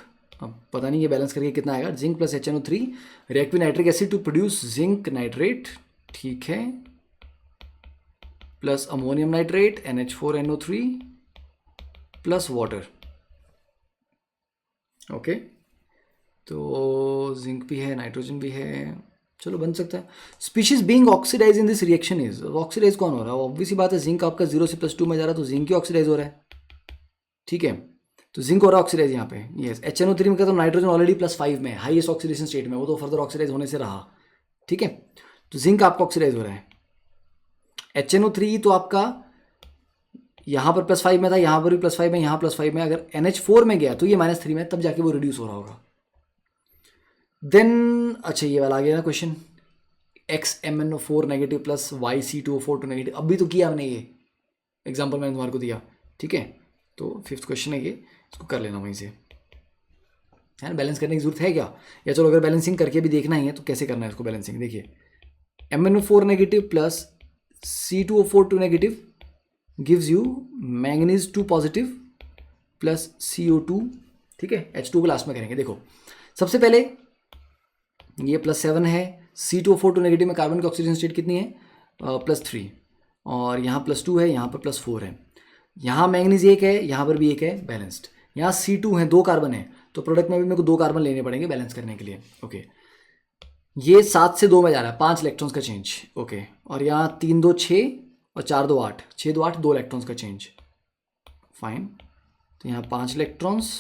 अब पता नहीं ये बैलेंस करके कितना आएगा, zinc plus HNO3 react with nitric acid to produce zinc nitrate, ठीक है, plus ammonium nitrate NH4NO3 plus water. Okay, तो जिंक भी है, नाइट्रोजन भी है, चलो बन सकता है। Species being oxidise in this reaction is, oxidise कौन हो रहा है? ऑब्वियसली बात है, जिंक आपका 0 से +2 में जा रहा है, तो जिंक ही ऑक्सीडाइज हो रहा है, ठीक है। तो जिंक हो रहा है ऑक्सीडाइज यहाँ पे, यस। HNO3 में क्या, तो नाइट्रोजन ऑलरेडी +5 में, हाईएस्ट ऑक्सीडेशन स्टेट में, वो तो फर्दर ऑक्सीडाइज होने से रहा, ठीक है। तो जिंक आपका ऑक्सीडाइज हो रहा है। HNO3 तो आपका यहाँ पर +5 में था, यहाँ पर भी +5 में, यहाँ +5 में, अगर NH4 में गया तो ये -3 में, तब जाके वो रिड्यूस हो रहा होगा। देन अच्छा ये वाला आ गया ना question, XMNO4 negative plus YC2O4 2 negative, अभी तो किया हमने, ये एग्जाम्पल मैंने तुम्हारे को दिया, ठीक है। तो 5th क्वेश्चन है ये, इसको कर लेना वहीं से, है ना। बैलेंस करने की जरूरत है क्या? या चलो अगर बैलेंसिंग करके भी देखना ही है तो कैसे करना है इसको बैलेंसिंग, देखिए MnO4 negative plus C2O4 2 negative gives you manganese 2 positive plus CO2, ठीक है। H2 को लास्ट में करेंगे। देखो सबसे पहले ये +7 है, C2O4 2 नेगेटिव में कार्बन की ऑक्सीजन स्टेट कितनी है? +3, और यहाँ +2 है, यहाँ पर +4 है, यहाँ मैंगनीज 1 है, यहाँ पर भी 1 है, बैलेंस्ड। यहाँ C2 है, 2 कार्बन है, तो प्रोडक्ट में भी मेरे को 2 कार्बन लेने पड़ेंगे बैलेंस करने के लिए, ओके। ये 7 से 2 में जा रहा है, 5 इलेक्ट्रॉन्स का चेंज, ओके। और यहाँ 3 2 6 और 4 2 8, 6 2 8, 2 इलेक्ट्रॉन्स का चेंज, फाइन। तो यहाँ 5 इलेक्ट्रॉन्स,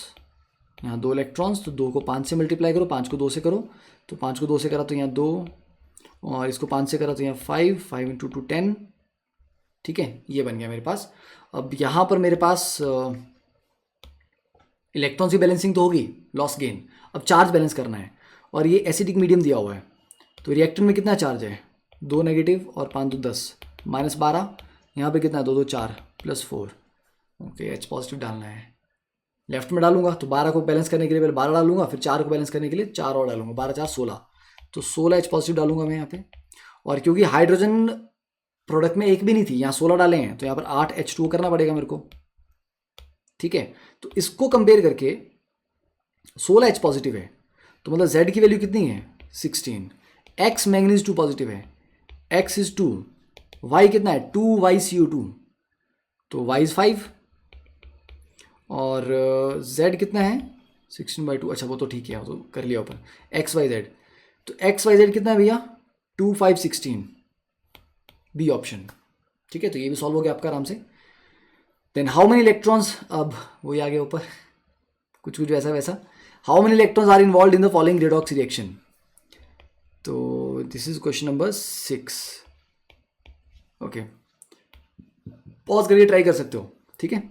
यहाँ 2 इलेक्ट्रॉन्स, तो 2 को 5 से मल्टीप्लाई करो, 5 को 2 से करो, तो 5 को 2 से करा तो यहाँ 2, और इसको 5 से करा तो यहाँ 5, 5 × 2 10, ठीक है, ये बन गया मेरे पास। अब यहाँ पर मेरे पास इलेक्ट्रॉन्स की बैलेंसिंग तो होगी, लॉस गेन। अब चार्ज बैलेंस करना है और ये एसिडिक मीडियम दिया हुआ है, तो रिएक्टर में कितना चार्ज है, 2 नेगेटिव और 5 2 10 -12, यहाँ पे कितना 2 2 4 +4। ओके, H पॉजिटिव डालना है, लेफ्ट में डालूंगा तो 12 को बैलेंस करने के लिए पहले 12 डालूंगा, फिर 4 को बैलेंस करने के लिए 4 और डालूंगा, 12 4 16, तो 16 H पॉजिटिव डालूंगा मैं यहाँ पे। और क्योंकि हाइड्रोजन प्रोडक्ट में एक भी नहीं थी, यहाँ 16 डाले हैं, तो यहाँ पर 8 H2O करना पड़ेगा मेरे को। ठीक है, तो इसको कंपेयर करके 16 H पॉजिटिव है, तो मतलब Z की वैल्यू कितनी है 16, X मैंगनीज 2 पॉजिटिव है, X इज 2, Y कितना है 2YCO2, तो Y इज 5 और Z कितना है 16/2, अच्छा वो तो ठीक है, वो तो कर लिया ऊपर, XYZ, तो XYZ कितना है भैया 2 5 16, बी ऑप्शन। ठीक है, तो ये भी सॉल्व हो गया आपका आराम से। देन हाउ मेनी इलेक्ट्रॉन्स, अब वही आ गया ऊपर कुछ कुछ वैसा वैसा, how many electrons are involved in the following redox reaction, तो this is question number 6। Okay, pause करके ट्राई कर सकते हो। ठीक है,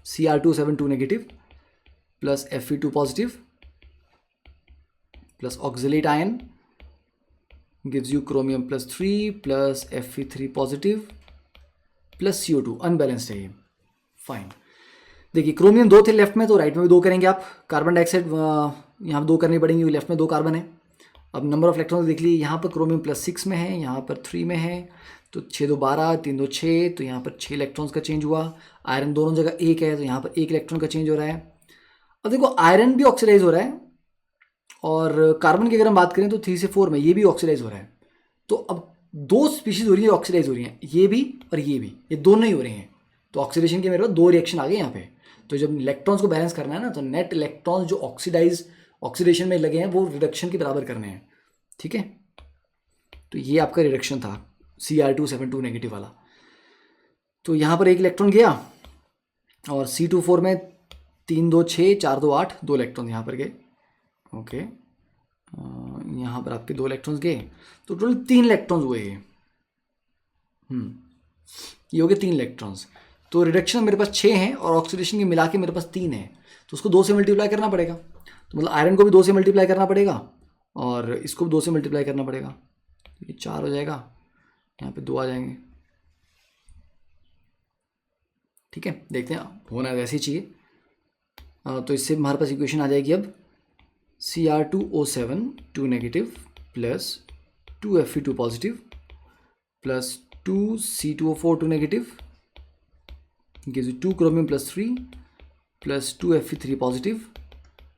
Cr272 negative plus Fe2 positive plus oxalate ion gives you chromium +3 plus Fe3 positive plus CO2, unbalanced है ये। Fine, देखिए क्रोमियम 2 थे लेफ्ट में, तो राइट में भी 2 करेंगे आप। कार्बन डाइऑक्साइड यहाँ पर 2 करनी पड़ेंगी, लेफ्ट में 2 कार्बन है। अब नंबर ऑफ इलेक्ट्रॉन्स देख लीजिए, यहाँ पर क्रोमियम +6 में है, यहाँ पर 3 में है, तो 6 2 12 3 2 6, तो यहाँ पर 6 इलेक्ट्रॉन्स का चेंज हुआ। आयरन दोनों जगह 1 है, तो यहाँ पर 1 इलेक्ट्रॉन का चेंज हो रहा है। अब देखो आयरन भी ऑक्सीडाइज हो रहा है, और कार्बन की अगर हम बात करें तो 3 से 4 में ये भी ऑक्सीडाइज हो रहा है। तो अब 2 स्पीशीज हो रही है ऑक्सीडाइज हो रही हैं, ये भी और ये भी, ये दोनों ही हो रही हैं। तो ऑक्सीडेशन के मेरे पास 2 रिएक्शन आ गए यहाँ पे। तो जब इलेक्ट्रॉन्स को बैलेंस करना है ना, तो नेट इलेक्ट्रॉन्स जो ऑक्सीडेशन में लगे हैं वो रिडक्शन के बराबर करने हैं। ठीक है, तो ये आपका रिडक्शन था Cr272 नेगेटिव वाला। तो यहाँ पर 1 इलेक्ट्रॉन गया, और C24 में 3 2 6 4 2 8 2 इलेक्ट्रॉन यहाँ पर गए। ओके, यहाँ पर आपके 2 इलेक्ट्रॉन्स गए, तो टोटल 3 इलेक्ट्रॉन्स हुए ये। ये हो गए 3 इलेक्ट्रॉन्स। तो रिडक्शन मेरे पास 6 हैं और ऑक्सीडेशन के मिला के मेरे पास 3 है, तो उसको 2 से मल्टीप्लाई करना पड़ेगा। तो मतलब आयरन को भी 2 से मल्टीप्लाई करना पड़ेगा और इसको भी 2 से मल्टीप्लाई करना पड़ेगा। ये 4 हो जाएगा, यहाँ पे 2 आ जाएंगे। ठीक है, देखते हैं, होना वैसे ही चाहिए। तो इससे हमारे पास इक्वेशन आ जाएगी अब Cr2O7 2 negative plus 2 Fe2 positive plus 2 C2O4 2 negative gives you 2 chromium +3 plus 2 Fe3 positive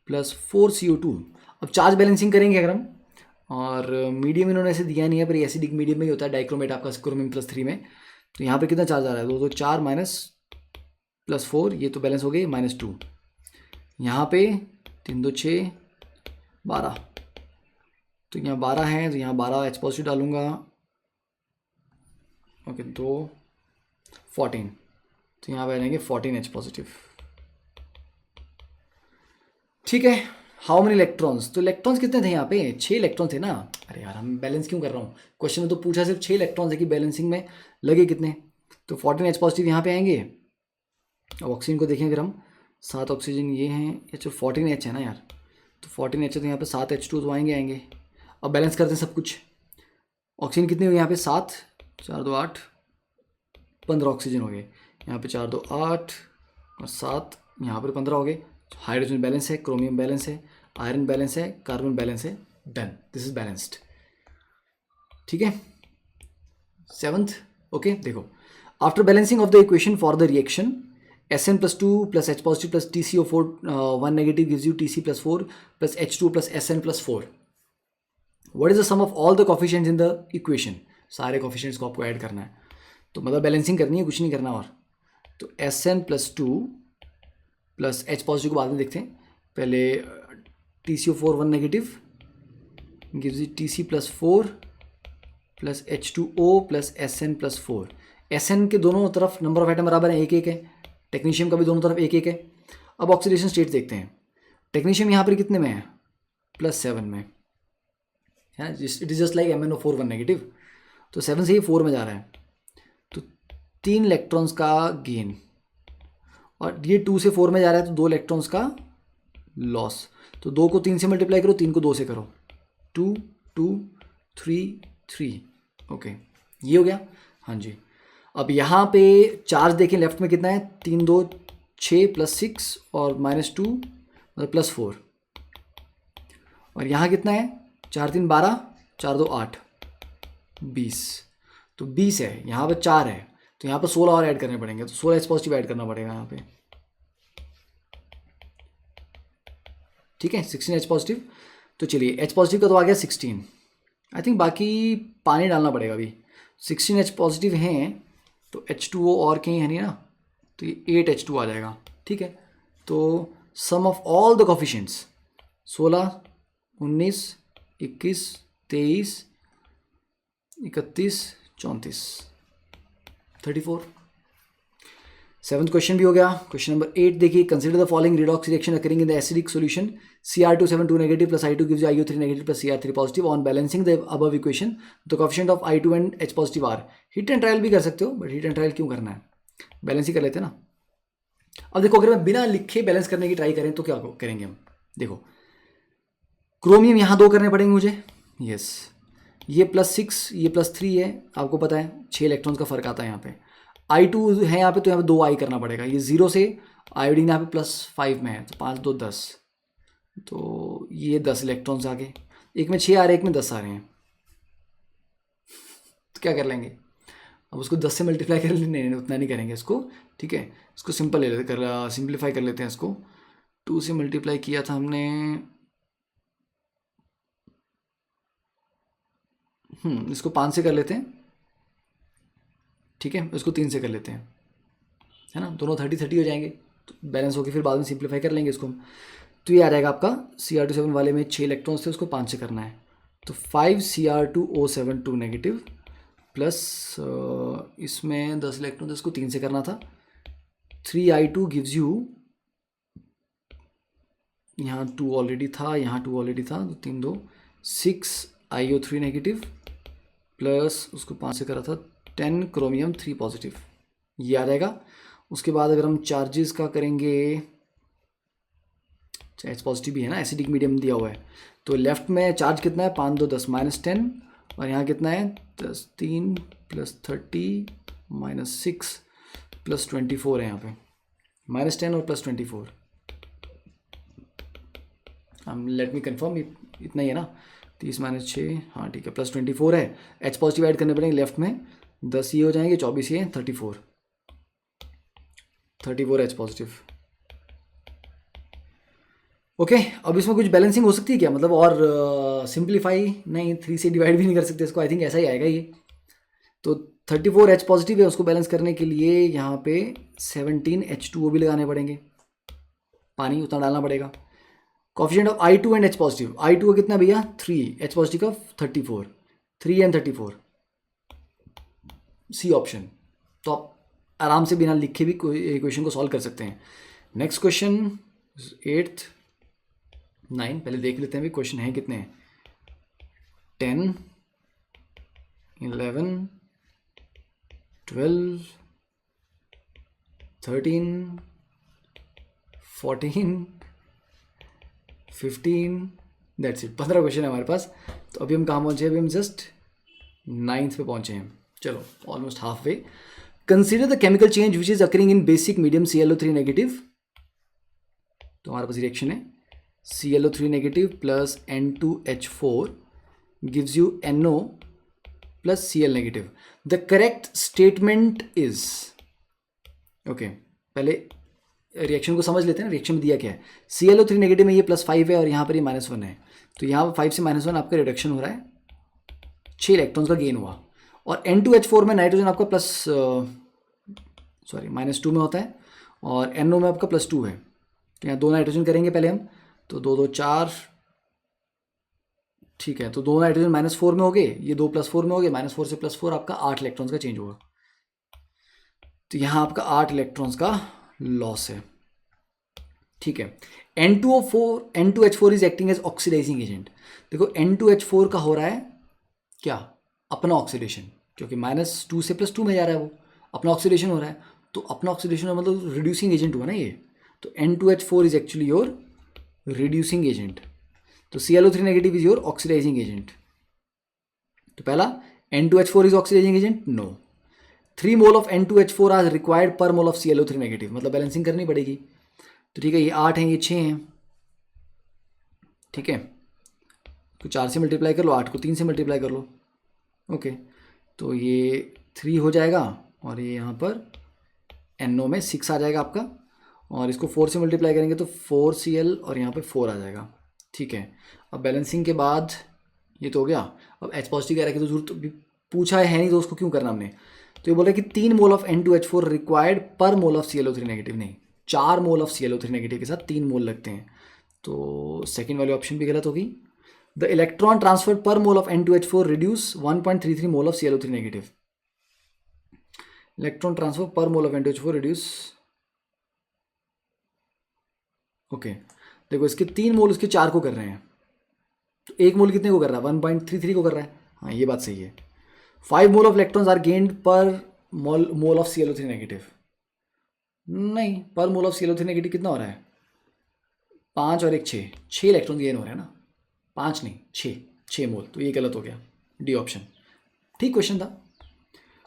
plus 4 CO2। अब चार्ज बैलेंसिंग करेंगे अगर हम, और मीडियम इन्होंने ऐसे दिया नहीं है, पर एसिडिक मीडियम में ही होता है डाइक्रोमेट आपका क्रोमियम +3 में। तो यहाँ पे कितना चार्ज आ रहा है 2 2 4 -+4, ये तो बैलेंस हो गई -2। यहाँ पे 3 2 6 12, तो यहाँ 12 है, तो यहाँ 12 H पॉजिटिव डालूंगा। ओके, 2 14, तो यहाँ पे आ जाएंगे 14 H पॉजिटिव। ठीक है, हाउ मेनी इलेक्ट्रॉन्स, तो इलेक्ट्रॉन्स कितने थे यहाँ पे 6 इलेक्ट्रॉन थे ना। अरे यार, हम बैलेंस क्यों कर रहा हूँ, क्वेश्चन में तो पूछा सिर्फ 6 इलेक्ट्रॉन्स है कि बैलेंसिंग में लगे कितने। तो 14 H पॉजिटिव यहाँ पे आएंगे। अब ऑक्सीजन को देखें अगर हम, 7 ऑक्सीजन ये हैं, अच्छा 14 H है ना यार, तो 14 H है, तो यहाँ पे 7 H2 तो आएंगे। अब बैलेंस करते हैं सब कुछ। ऑक्सीजन कितनी हुई यहाँ पे 7 4 2 8 15 ऑक्सीजन हो गए। यहाँ पे 4 2 8 और 7, यहाँ पर 15 हो गए। हाइड्रोजन बैलेंस है, क्रोमियम बैलेंस है, आयरन बैलेंस है, कार्बन बैलेंस है। Done, this is balanced. ठीक है, 7th। ओके, देखो, after balancing of the equation for the reaction Sn+2 plus H positive plus TCO4 1 negative gives you Tc+4 plus H2 plus Sn+4। What is the sum of all the coefficients in the equation, सारे coefficients को आपको add करना है। तो मतलब balancing करनी है, कुछ नहीं करना। और तो Sn+2 प्लस H पॉजिटिव को बाद में देखते हैं, पहले TCO4 1 negative gives you Tc+4 plus H2O plus Sn+4। Sn के दोनों तरफ नंबर ऑफ एटम बराबर है, 1 1 है। टेक्नीशियम का भी दोनों तरफ 1 1 है। अब ऑक्सीडेशन स्टेट देखते हैं। टेक्नीशियम यहाँ पर कितने में है +7 में है, it is just like MnO4 1 negative, तो 7 से ही 4 में जा रहा है। तो 3 इलेक्ट्रॉन्स का गेन, और ये 2 से 4 में जा रहा है तो 2 इलेक्ट्रॉन्स का लॉस। तो 2 को 3 से मल्टीप्लाई करो, 3 को 2 से करो, 2 2 3 3। ओके, ये हो गया। हाँ जी, अब यहाँ पे चार्ज देखें लेफ्ट में कितना है, 3 2 6 प्लस 6 और -2 मतलब +4। और यहाँ कितना है, 4 3 12 4 2 8 20। तो 20 है, यहाँ पर 4 है, तो यहाँ पर 16 और ऐड करने पड़ेंगे, तो 16 H पॉजिटिव ऐड करना पड़ेगा यहाँ पे। ठीक है, 16 H पॉजिटिव। तो चलिए H पॉजिटिव का तो आ गया 16। आई थिंक बाकी पानी डालना पड़ेगा अभी। 16 H पॉजिटिव हैं तो H2O और कहीं है नहीं ना, तो ये 8 H2 आ जाएगा। ठीक है, तो sum of all the coefficients 16 19 21 23 31 34 34। Seventh question भी हो गया। क्वेश्चन नंबर 8 देखिए, consider the following redox reaction occurring in the acidic solution Cr272 negative plus I2 gives IO3 negative plus Cr3 positive. On balancing the above equation the coefficient of I2 and H positive are. Hit and trial भी कर सकते हो, but hit and trial क्यों करना है, balance ही कर लेते हैं ना। अब देखो, अगर मैं बिना लिखे बैलेंस करने की ट्राई करें तो क्या करेंगे हम। देखो, क्रोमियम यहाँ 2 करने पड़ेंगे मुझे, यस, ये +6 ये +3 है, आपको पता है 6 इलेक्ट्रॉन्स का फर्क आता है यहाँ पे। I2 है यहाँ पे, तो यहाँ पे 2 I करना पड़ेगा। ये 0 से आयोडीन यहाँ पे +5 में है, तो 5 2 10, तो ये 10 इलेक्ट्रॉन्स आ गए। एक में 6 आ रहे हैं, एक में 10 आ रहे हैं, तो क्या कर लेंगे, अब उसको 10 से मल्टीप्लाई कर लेंगे, नहीं उतना नहीं करेंगे इसको। ठीक है, इसको सिंपल ले लेते, सिंप्लीफाई कर लेते हैं इसको। 2 से मल्टीप्लाई किया था हमने, इसको 5 से कर लेते हैं। ठीक है, इसको 3 से कर लेते हैं, है ना, दोनों 30 30 हो जाएंगे, तो बैलेंस होकर फिर बाद में सिंप्लीफाई कर लेंगे इसको। तो ये आ जाएगा आपका Cr272 वाले में 6 इलेक्ट्रॉन्स थे, उसको 5 से करना है, तो 5 Cr2O72 नेगेटिव प्लस इसमें 10 इलेक्ट्रॉन, इसको 3 से करना था, 3 I2 गिव्स यू, यहाँ 2 ऑलरेडी था, यहाँ 2 ऑलरेडी था, तो 3 2 6 IO3 नेगेटिव प्लस उसको 5 से करा था 10 क्रोमियम 3 पॉजिटिव, ये आ जाएगा। उसके बाद अगर हम चार्जेस का करेंगे, H पॉजिटिव भी है ना, एसिडिक मीडियम दिया हुआ है, तो लेफ्ट में चार्ज कितना है, 5 2 10 -10, और यहाँ कितना है 10 3 प्लस 30 -6 प्लस 24 है यहाँ पे, -10 और +24। हम लेट मी कंफर्म, इतना ही है ना, 30 -6, हाँ ठीक है, +24 है। H पॉजिटिव ऐड करने पड़ेंगे लेफ्ट में, 10 ये हो जाएंगे, 24 ये 34 H पॉजिटिव। ओके, अब इसमें कुछ बैलेंसिंग हो सकती है क्या, मतलब और सिंप्लीफाई नहीं, 3 से डिवाइड भी नहीं कर सकते इसको, आई थिंक ऐसा ही आएगा ये। तो 34 H पॉजिटिव है, उसको बैलेंस करने के लिए यहाँ पे 17 H2O भी लगाने पड़ेंगे, पानी उतना डालना पड़ेगा। Coefficient of I2 and H positive, I2 का कितना भैया 3, H पॉजिटिव का 34, 3 एंड 34, सी ऑप्शन। तो आप आराम से बिना लिखे भी इक्वेशन को सॉल्व कर सकते हैं। नेक्स्ट क्वेश्चन 8th 9, पहले देख लेते हैं भी क्वेश्चन है कितने हैं, 10 11 12 13 14 15, दैट्स इट, 15 क्वेश्चन है हमारे पास। तो अभी हम कहाँ पहुँचे, अभी हम जस्ट 9th पे पहुँचे हैं, चलो almost half way. Consider the chemical change which is occurring in basic medium ClO3 negative. तो हमारे पास रिएक्शन है ClO3 negative plus N2H4 gives you NO plus Cl negative. The correct statement is, okay पहले reaction को समझ लेते हैं ना, reaction में दिया क्या है, ClO3 नेगेटिव में ये +5 है और यहाँ पर ये -1 है, तो यहाँ 5 से -1 आपका रिडक्शन हो रहा है, 6 इलेक्ट्रॉन्स का गेन हुआ। और N2H4 में नाइट्रोजन आपका -2 में होता है, और NO में आपका +2 है, तो यहाँ 2 नाइट्रोजन करेंगे पहले हम, तो 2 2 4, ठीक है, तो 2 नाइट्रोजन -4 में हो गए, ये 2 +4 में हो गए, -4 से +4 आपका 8 इलेक्ट्रॉन्स का चेंज होगा, तो यहाँ आपका 8 इलेक्ट्रॉन्स का लॉस है। ठीक है, N2H4 is acting as oxidising agent. देखो N2H4 का हो रहा है क्या, अपना ऑक्सीडेशन, क्योंकि -2 से +2 में जा रहा है, वो अपना ऑक्सीडेशन हो रहा है, तो अपना ऑक्सीडेशन मतलब रिड्यूसिंग एजेंट हुआ ना ये, तो N2H4 is actually your reducing agent, तो ClO3 negative is your oxidising agent. तो पहला N2H4 is oxidising agent, no. 3 mole of N2H4 are required per mole of ClO3 negative, मतलब बैलेंसिंग करनी पड़ेगी। तो ठीक है, ये 8 हैं, ये 6 हैं, ठीक है, तो 4 से मल्टीप्लाई कर लो, 8 को 3 से मल्टीप्लाई कर लो, ओके। तो ये 3 हो जाएगा और ये यहाँ पर NO में 6 आ जाएगा आपका, और इसको 4 से मल्टीप्लाई करेंगे तो 4Cl और यहाँ पे 4 आ जाएगा, ठीक है। अब बैलेंसिंग के बाद ये तो हो गया। अब H पॉजिटिव कह रहा है कि तो जरूरत भी पूछा है नहीं, तो उसको क्यों करना हमने। तो ये बोल रहा है कि 3 mole of N2H4 required per mole of ClO3 negative, नहीं 4 मोल ऑफ ClO3 नेगेटिव के साथ 3 मोल लगते हैं, तो सेकेंड वाली ऑप्शन भी गलत होगी। द इलेक्ट्रॉन ट्रांसफर पर mole of N2H4 reduce 1.33 mole of ClO3 negative. Electron transfer पर mole of N2H4 reduce, okay. देखो इसके 3 मोल उसके 4 को कर रहे हैं, तो 1 मोल कितने को कर रहा है, 1.33 को कर रहा है, हाँ ये बात सही है। 5 mole of electrons are gained per mole of ClO3 negative, नहीं, पर मोल ऑफ ClO3 नेगेटिव कितना हो रहा है, 5 और 1 6 इलेक्ट्रॉन गेन हो रहे हैं ना, 5 नहीं 6 मोल, तो ये गलत हो गया, डी ऑप्शन। ठीक क्वेश्चन था।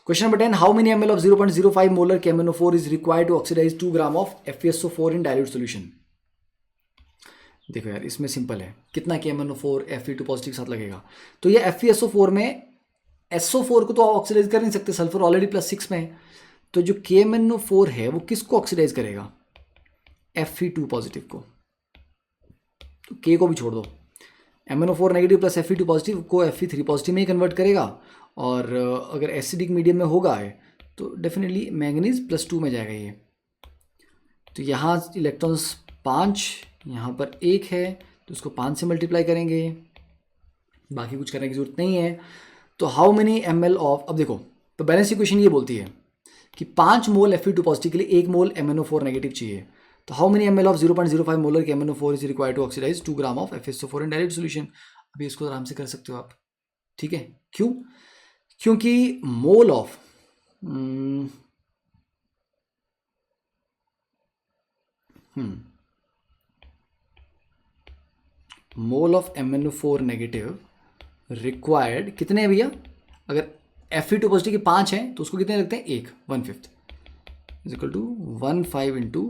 Question number 10, how many ml of 0.05 molar KMnO4 is required to oxidise 2 gram of FeSO4 in dilute solution. देखो यार इसमें सिंपल है, कितना KMnO4 Fe2 पॉजिटिव के साथ लगेगा, तो ये FeSO4 में SO4 को तो आप ऑक्सीडाइज कर नहीं सकते, सल्फर ऑलरेडी +6 में है, तो जो KMnO4 है वो किसको ऑक्सीडाइज करेगा, Fe2 पॉजिटिव को, तो K को भी छोड़ दो, MnO4 negative plus Fe2 positive को Fe3 पॉजिटिव में ही कन्वर्ट करेगा, और अगर एसिडिक मीडियम में होगा है तो डेफिनेटली मैंगनीज +2 में जाएगा ये। तो यहाँ इलेक्ट्रॉन्स 5, यहाँ पर 1 है, तो उसको 5 से मल्टीप्लाई करेंगे, बाकी कुछ करने की जरूरत नहीं है। तो हाउ मेनी ml ऑफ, अब देखो तो बैलेंस इक्वेशन ये बोलती है कि 5 मोल Fe2 पॉजिटिव के लिए 1 मोल MnO4 नेगेटिव चाहिए, तो how many ml of 0.05 molar KMnO4 is required to oxidise 2 gram of FeSO4 in direct solution. अभी इसको आराम से कर सकते हो आप, ठीक है, क्यों, क्योंकि mole of mole of MnO4 negative required कितने हैं भैया, अगर Fe2 पॉजिटिव के 5 हैं तो उसको कितने लगते हैं, 1 1/5 is equal to 1/5 into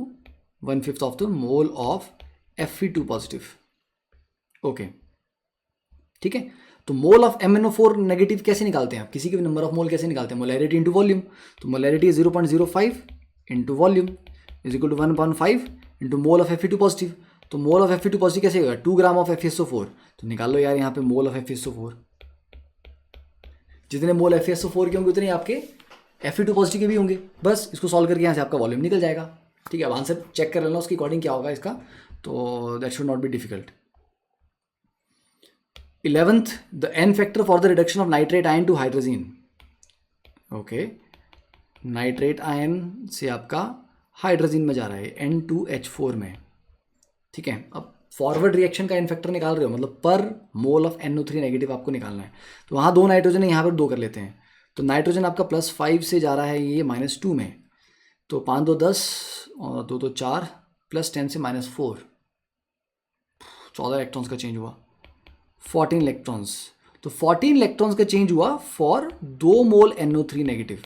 1/5 of the mole of Fe2 positive, okay, ठीक है। तो मोल ऑफ MnO4 नेगेटिव कैसे निकालते हैं आप, किसी के भी नंबर ऑफ मोल कैसे निकालते हैं, मोलैरिटी इंटू वॉल्यूम, तो molarity 0.05 into volume is equal to 1/5 into mole of Fe2 positive, तो मोल ऑफ Fe2 पॉजिटिव कैसे होगा, 2 ग्राम ऑफ FeSO4, तो निकाल लो यार यहाँ पे मोल ऑफ FeSO4, जितने मोल FeSO4 के होंगे उतने आपके Fe2 पॉजिटिव के भी होंगे, बस इसको सॉल्व करके यहाँ से आपका वॉल्यूम निकल जाएगा, ठीक है। अब आंसर चेक कर लेना उसके अकॉर्डिंग क्या होगा इसका, तो that should not be difficult. 11th, the n factor for the reduction of nitrate ion to hydrazine, okay, nitrate ion से आपका हाइड्रोजन में जा रहा है N2H4 में, ठीक है। अब फॉरवर्ड रिएक्शन का एन फैक्टर निकाल रहे हो, मतलब पर मोल ऑफ NO3 नेगेटिव आपको निकालना है, तो वहाँ 2 नाइट्रोजन है, यहाँ पर 2 कर लेते हैं, तो नाइट्रोजन आपका +5 से जा रहा है ये -2 में, तो 5 2 10 और 2 2 4 +10 से -4, 14 इलेक्ट्रॉन्स का चेंज हुआ, 14 इलेक्ट्रॉन्स, तो 14 इलेक्ट्रॉन्स का चेंज हुआ फॉर 2 मोल NO3 नेगेटिव,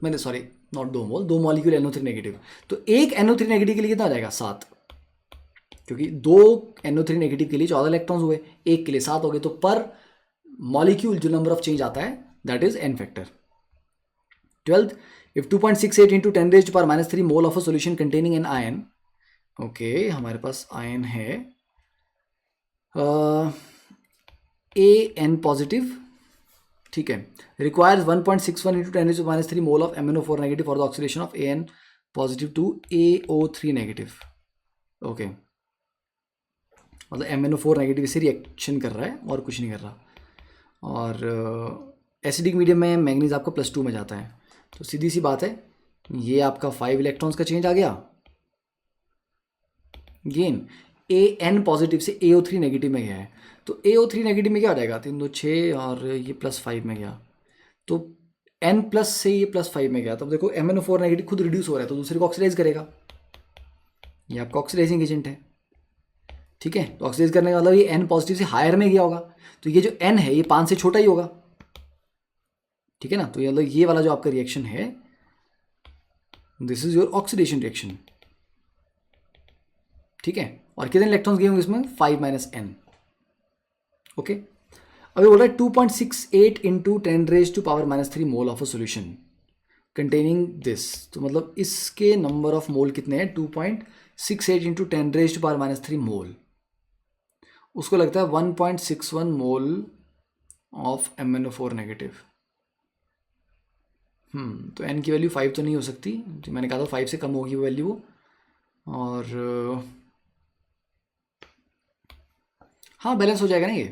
मैंने sorry not 2 mole, 2 molecule NO3 negative, तो एक NO3 नेगेटिव के लिए कितना आ जाएगा, 7, क्योंकि 2 NO3 नेगेटिव के लिए 14 इलेक्ट्रॉन्स हुए, एक के लिए 7 हो गए, तो पर मॉलिक्यूल जो नंबर ऑफ चेंज आता है that is n factor. 12th, if 2.68 into 10 raised to power -3 mole of a solution containing n ion, okay, हमारे पास आयन है AN पॉजिटिव, ठीक है, requires 1.61 into 10 raised to -3 mole of MnO4 negative for the oxidation of AN positive to AO3 negative, okay, मतलब MnO4 negative से reaction कर रहा है और कुछ नहीं कर रहा, और एसिडिक मीडियम में मैंगनीज आपका +2 में जाता है, तो सीधी सी बात है ये आपका 5 इलेक्ट्रॉन्स का चेंज आ गया, गेन AN पॉजिटिव से AO3 नेगेटिव में गया है, तो AO3 नेगेटिव में क्या हो जाएगा, 3 2 6 और ये +5 में गया, तो N+ से ये +5 में गया, तब देखो MnO4 नेगेटिव खुद रिड्यूस हो रहा है तो दूसरे को ऑक्सीडाइज करेगा। ये आपका ऑक्सीडाइजिंग एजेंट है, ठीक है। तो ऑक्सीडाइज करने का मतलब ये N पॉजिटिव से हायर में गया होगा, तो ये जो N है ये 5 से छोटा ही होगा, ठीक है ना। तो ये मतलब ये वाला जो आपका रिएक्शन है, this is your oxidation reaction, ठीक है। और कितने इलेक्ट्रॉन्स गए होंगे इसमें? 5 - N, ओके। अभी बोल रहा है 2.68 into 10⁻³ mole of a solution containing this. तो मतलब इसके नंबर ऑफ मोल कितने हैं? 2.68 इंटू 10⁻³ मोल। उसको लगता है 1.61 मोल ऑफ MnO4 नेगेटिव। तो N की वैल्यू 5 तो नहीं हो सकती, तो मैंने कहा था 5 से कम होगी वो वैल्यू। और हाँ, बैलेंस हो जाएगा ना ये।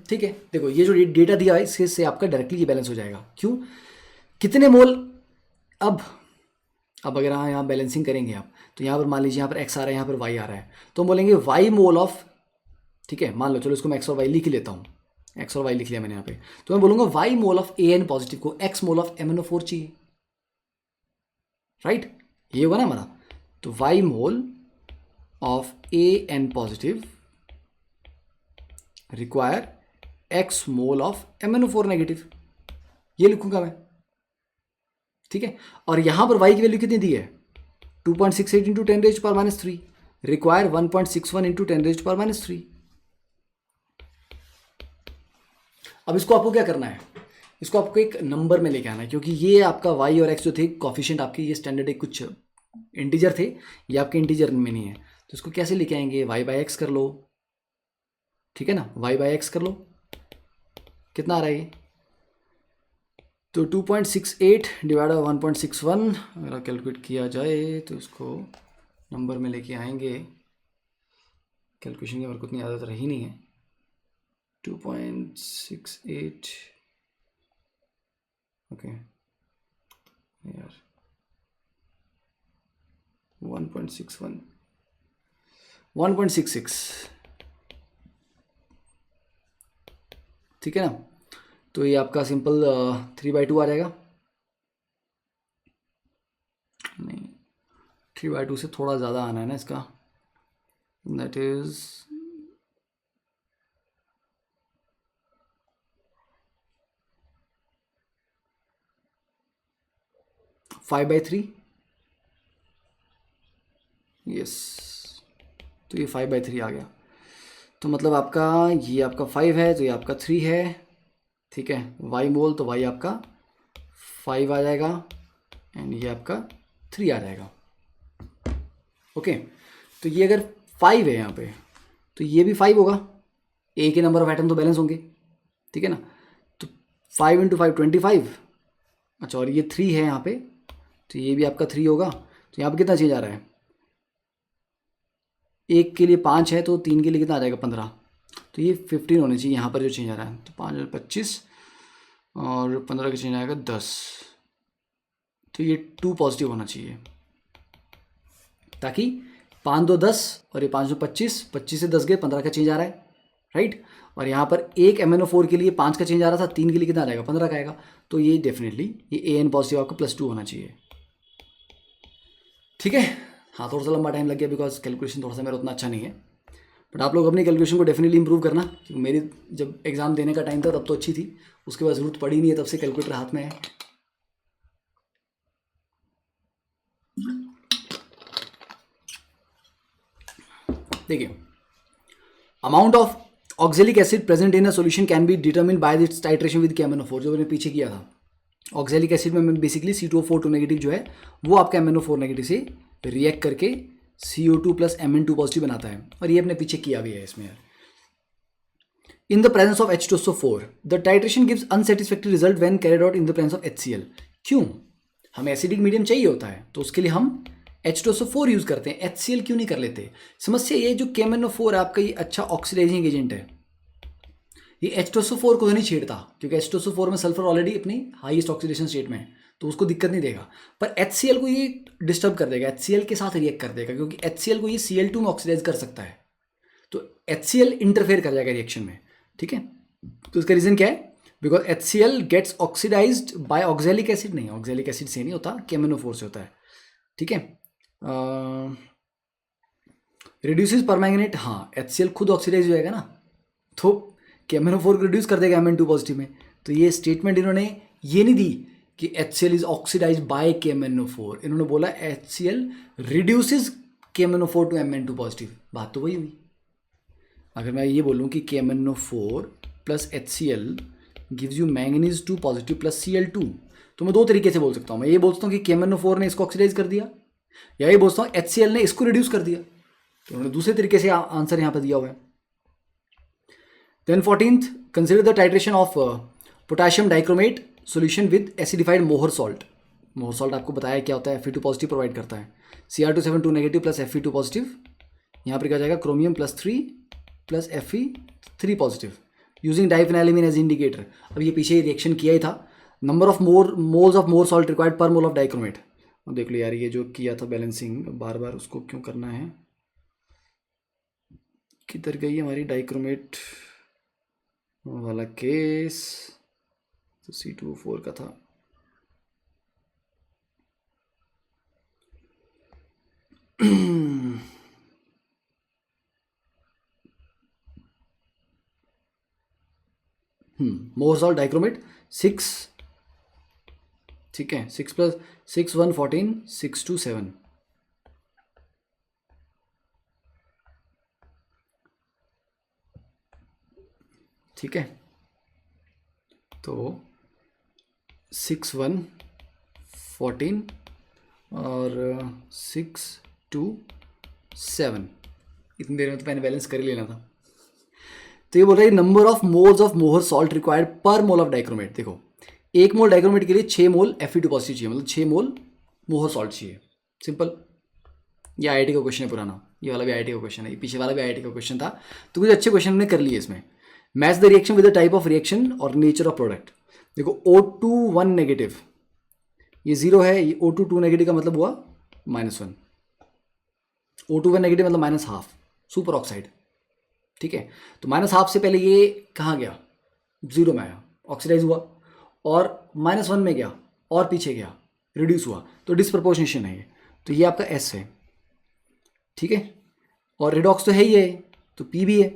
ठीक है। देखो ये जो डेटा दिया है इसके से आपका डायरेक्टली ये बैलेंस हो जाएगा। क्यों? कितने मोल? अब अगर यहाँ बैलेंसिंग करेंगे आप, तो यहाँ पर मान लीजिए यहाँ पर x आ रहा है, यहाँ पर y आ रहा है, तो हम बोलेंगे y मोल ऑफ, ठीक है, मान लो, चलो इसको मैं x और y लिख ही लेता हूँ, x और y लिख लिया मैंने यहाँ पे, तो मैं बोलूँगा y mole of AN positive को x मोल ऑफ MnO4 चाहिए, राइट। ये होगा ना हमारा। तो y mole of AN positive require x mole of MnO4 negative, ये लिखूंगा मैं, ठीक है। और यहां पर y की वैल्यू कितनी दी है? 2.68 इंटू 10⁻³ रिक्वायर 1.61 इंटू 10⁻³। अब इसको आपको क्या करना है? इसको आपको एक नंबर में लेके आना है, क्योंकि ये आपका y और x जो थे कॉफिशिएंट आपके, ये स्टैंडर्ड एक कुछ इंटीजर थे, ये आपके इंटीजर में नहीं है। तो इसको कैसे लेके आएंगे? y/x कर लो, ठीक है ना, y/x कर लो। कितना आ रहा है ये? तो 2.68 डिवाइड बाई 1.61 अगर कैलकुलेट किया जाए तो इसको नंबर में लेके आएंगे। कैलकुलेशन की मेरे को उतनी आदत रही नहीं है। 2.68, ओके यार, 1.61, 1.66, ठीक है ना। तो ये आपका सिंपल 3/2 आ जाएगा। नहीं, 3/2 से थोड़ा ज़्यादा आना है ना इसका, दैट इज 5/3, यस। तो ये 5/3 आ गया। तो मतलब आपका ये आपका 5 है, तो ये आपका 3 है, ठीक है। y मोल, तो y आपका 5 आ जाएगा एंड ये आपका 3 आ जाएगा, ओके। तो ये अगर 5 है यहाँ पे, तो ये भी 5 होगा, ए के नंबर ऑफ एटम तो बैलेंस होंगे, ठीक है ना। तो 5 × 5 25, अच्छा, और ये 3 है यहाँ पे, तो ये भी आपका 3 होगा। तो यहाँ पे कितना चेंज आ रहा है? एक के लिए 5 है, तो 3 के लिए कितना आ जाएगा? 15। तो ये 15 होने चाहिए यहाँ पर जो चेंज आ रहा है। तो 5 × 25 और 15 का चेंज आएगा 10। तो ये 2 पॉजिटिव होना चाहिए, ताकि 5 × 2 = 10 और ये 5 × 2 = 25, 25 से 10 गए, 15 का चेंज आ रहा है, राइट। और यहाँ पर एक MnO4 के लिए 5 का चेंज आ रहा था, 3 के लिए कितना आ जाएगा? 15 का आएगा। तो ये डेफिनेटली ये AN पॉजिटिव आपका +2 होना चाहिए, ठीक है। हाँ, थोड़ा सा लंबा टाइम लग गया बिकॉज कैलकुलेशन थोड़ा सा मेरा उतना अच्छा नहीं है, बट आप लोग अपनी कैलकुलेशन को डेफिनेटली इंप्रूव करना, क्योंकि मेरी जब एग्ज़ाम देने का टाइम था तब तो अच्छी थी, उसके बाद ज़रूरत पड़ी नहीं है, तब से कैलकुलेटर हाथ में है। देखिए, amount of oxalic acid present in a solution can be determined bye it's titration with KMnO4, जो मैंने पीछे किया था। ऑक्जेलिक एसिड में बेसिकली C2O4 नेगेटिव जो है वो आपका MnO4 नेगेटिव से रिएक्ट करके CO2 + Mn2 पॉजिटिव बनाता है, और ये अपने पीछे किया भी है इसमें यार। In the presence of H2SO4 the titration gives unsatisfactory result when carried out in the presence of HCl। क्यों? हमें एसिडिक मीडियम चाहिए होता है, तो उसके लिए हम H2SO4 यूज़ करते हैं, HCl क्यों नहीं कर लेते? समस्या ये, जो KMnO4 है आपका, ये अच्छा ऑक्सीडाइजिंग एजेंट है, ये H2SO4 को नहीं छेड़ता, क्योंकि H2SO4 में सल्फर ऑलरेडी अपनी हाईएस्ट ऑक्सीडेशन स्टेट में है, तो उसको दिक्कत नहीं देगा। पर HCl को ये डिस्टर्ब कर देगा, HCl के साथ रिएक्ट कर देगा, क्योंकि HCl को ये Cl2 में ऑक्सीडाइज कर सकता है। तो HCl इंटरफेयर कर जाएगा रिएक्शन में, ठीक है। तो इसका रीज़न क्या है, because HCl gets oxidised by oxalic acid, नहीं ऑक्जेलिक एसिड से नहीं होता, KMnO4 से होता है, ठीक है। रिड्यूसेस परमैंगनेट, हाँ HCl खुद ऑक्सीडाइज हो जाएगा ना, तो KMnO4 को रिड्यूस कर देगा Mn2 पॉजिटिव में। तो ये स्टेटमेंट इन्होंने ये नहीं दी कि HCl is oxidise bye KMnO4, इन्होंने बोला HCl reduces KMnO4 to Mn2 positive, बात तो वही हुई। अगर मैं ये बोलूँ कि KMnO4 plus HCl gives you manganese 2 positive plus Cl2, तो मैं दो तरीके से बोल सकता हूँ। मैं ये बोल सकता हूँ कि KMnO4 ने इसको ऑक्सीडाइज कर दिया, या ये बोलता हूँ HCl ने इसको रिड्यूस कर दिया। तो उन्होंने दूसरे तरीके से आंसर यहाँ पर दिया हुआ है। Then 14th, consider the titration of potassium dichromate solution with acidified Mohr salt. Mohr salt आपको बताया क्या होता है, Fe2 पॉजिटिव प्रोवाइड करता है, Cr272 negative plus Fe2 positive, यहाँ पर क्या जाएगा chromium +3 plus Fe3 positive, using diphenylamine as indicator. अब ये पीछे रिएक्शन किया ही था। Number of moles of Mohr salt required per mole of dichromate. अब देख लो यार, ये जो किया था बैलेंसिंग, बार बार उसको क्यों करना है, किधर गई हमारी डाइक्रोमेट वाला केस, तो C2O4 का था। मोर सॉल्ट डाइक्रोमेट 6, ठीक है, 6 + 6 1 14 6 2 7, ठीक है। तो 6 1 14 और 6 2 7, इतनी देर में तो मैंने बैलेंस कर ही लेना था। तो ये बोल रहा है नंबर ऑफ मोल्स ऑफ मोहर salt required per mole of dichromate. देखो 1 मोल डाइक्रोमेट के लिए 6 मोल Fe2 पॉजिटिव चाहिए, मतलब 6 मोल मोहर सॉल्ट चाहिए, सिंपल। ये IIT का क्वेश्चन है पुराना, ये वाला भी IIT का क्वेश्चन है, ये पीछे वाला भी IIT का क्वेश्चन था। तो कुछ अच्छे क्वेश्चन हमने कर लिए इसमें। Match the reaction with the type of reaction और नेचर ऑफ प्रोडक्ट। देखो O2 1 नेगेटिव, ये 0 है, ये O2 2 नेगेटिव का मतलब हुआ -1, O2 1 नेगेटिव मतलब -½ सुपर ऑक्साइड, ठीक है। तो -½ से पहले ये कहाँ गया, 0 में आया, ऑक्सीडाइज हुआ, और -1 में गया और पीछे गया, रिड्यूस हुआ, तो डिसप्रपोर्शनेशन है ये। तो ये आपका S है, ठीक है। और रिडॉक्स तो है ही है, तो P भी है।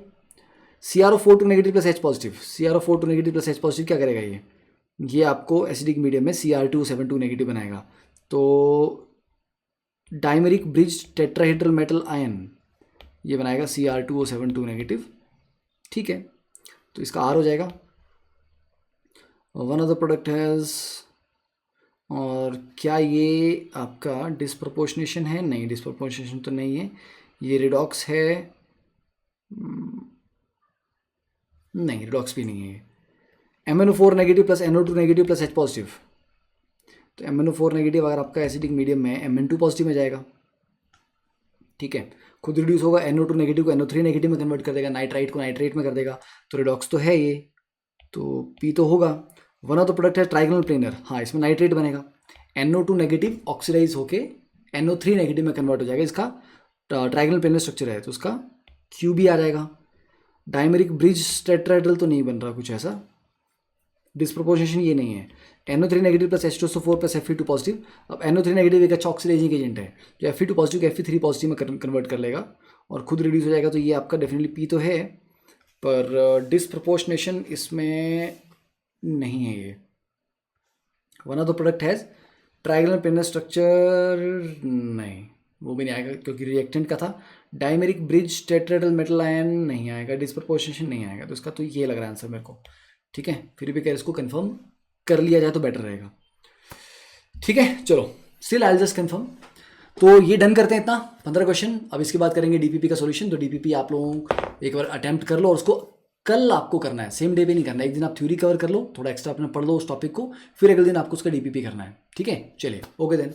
CrO4 2 negative plus H positive, CrO4 2 negative plus H positive क्या करेगा, ये आपको एसिडिक मीडियम में Cr272 नेगेटिव बनाएगा। तो dimeric bridge tetrahedral metal ion ये बनाएगा Cr272 नेगेटिव, ठीक है। तो इसका R हो जाएगा। One of the product has, और क्या ये आपका डिसप्रपोर्शनेशन है, नहीं डिसप्रपोर्शनेशन तो नहीं है, ये रिडॉक्स है, नहीं रिडॉक्स भी नहीं है। MnO4 negative plus NO2 negative plus H positive, तो MnO4 नेगेटिव अगर आपका एसिडिक मीडियम में Mn2 पॉजिटिव में जाएगा, ठीक है, खुद रिड्यूस होगा, NO2 नेगेटिव को NO3 नेगेटिव में कन्वर्ट कर देगा, नाइट्राइट को नाइट्रेट में कर देगा, तो रिडॉक्स तो है ये, तो P तो होगा। वन ऑफ द प्रोडक्ट है ट्राइगोनल प्लेनर, हाँ इसमें नाइट्रेट बनेगा, NO2 नेगेटिव ऑक्सीडाइज होके NO3 नेगेटिव में कन्वर्ट हो जाएगा, इसका ट्राइगोनल प्लेनर स्ट्रक्चर है, तो उसका QB आ जाएगा। डाइमेरिक ब्रिज टेट्राहेड्रल तो नहीं बन रहा कुछ ऐसा, डिसप्रोपोर्शनेशन ये नहीं है। NO3 negative plus H2SO4 plus Fe2 positive, अब NO3 नेगेटिव एक अच्छा ऑक्सीडाइजिंग एजेंट है, जो Fe2 पॉजिटिव को Fe3 पॉजिटिव में कन्वर्ट कर लेगा और खुद रिड्यूस हो जाएगा, तो ये आपका डेफिनेटली P तो है, पर डिसप्रोपोर्शनेशन इसमें नहीं है ये। One of the product has trigonal planar structure, नहीं वो भी नहीं आएगा क्योंकि रिएक्टेंट का था। Dimeric bridge tetrahedral metal ion नहीं आएगा, डिसप्रोपोर्शनेशन नहीं आएगा, तो इसका तो ये लग रहा है आंसर मेरे को, ठीक है। फिर भी क्या इसको कंफर्म कर लिया जाए तो बेटर रहेगा, ठीक है। चलो still I will just confirm. तो ये डन करते हैं इतना 15 क्वेश्चन। अब इसके बाद करेंगे DPP का सॉल्यूशन। तो DPP आप लोग एक बार अटेम्प्ट कर लो, और उसको कल आपको करना है, सेम डे पे नहीं करना है। एक दिन आप थ्योरी कवर कर लो, थोड़ा एक्स्ट्रा अपना पढ़ लो उस टॉपिक को, फिर अगले दिन आपको उसका DPP करना है, ठीक है। चलिए ओके देन।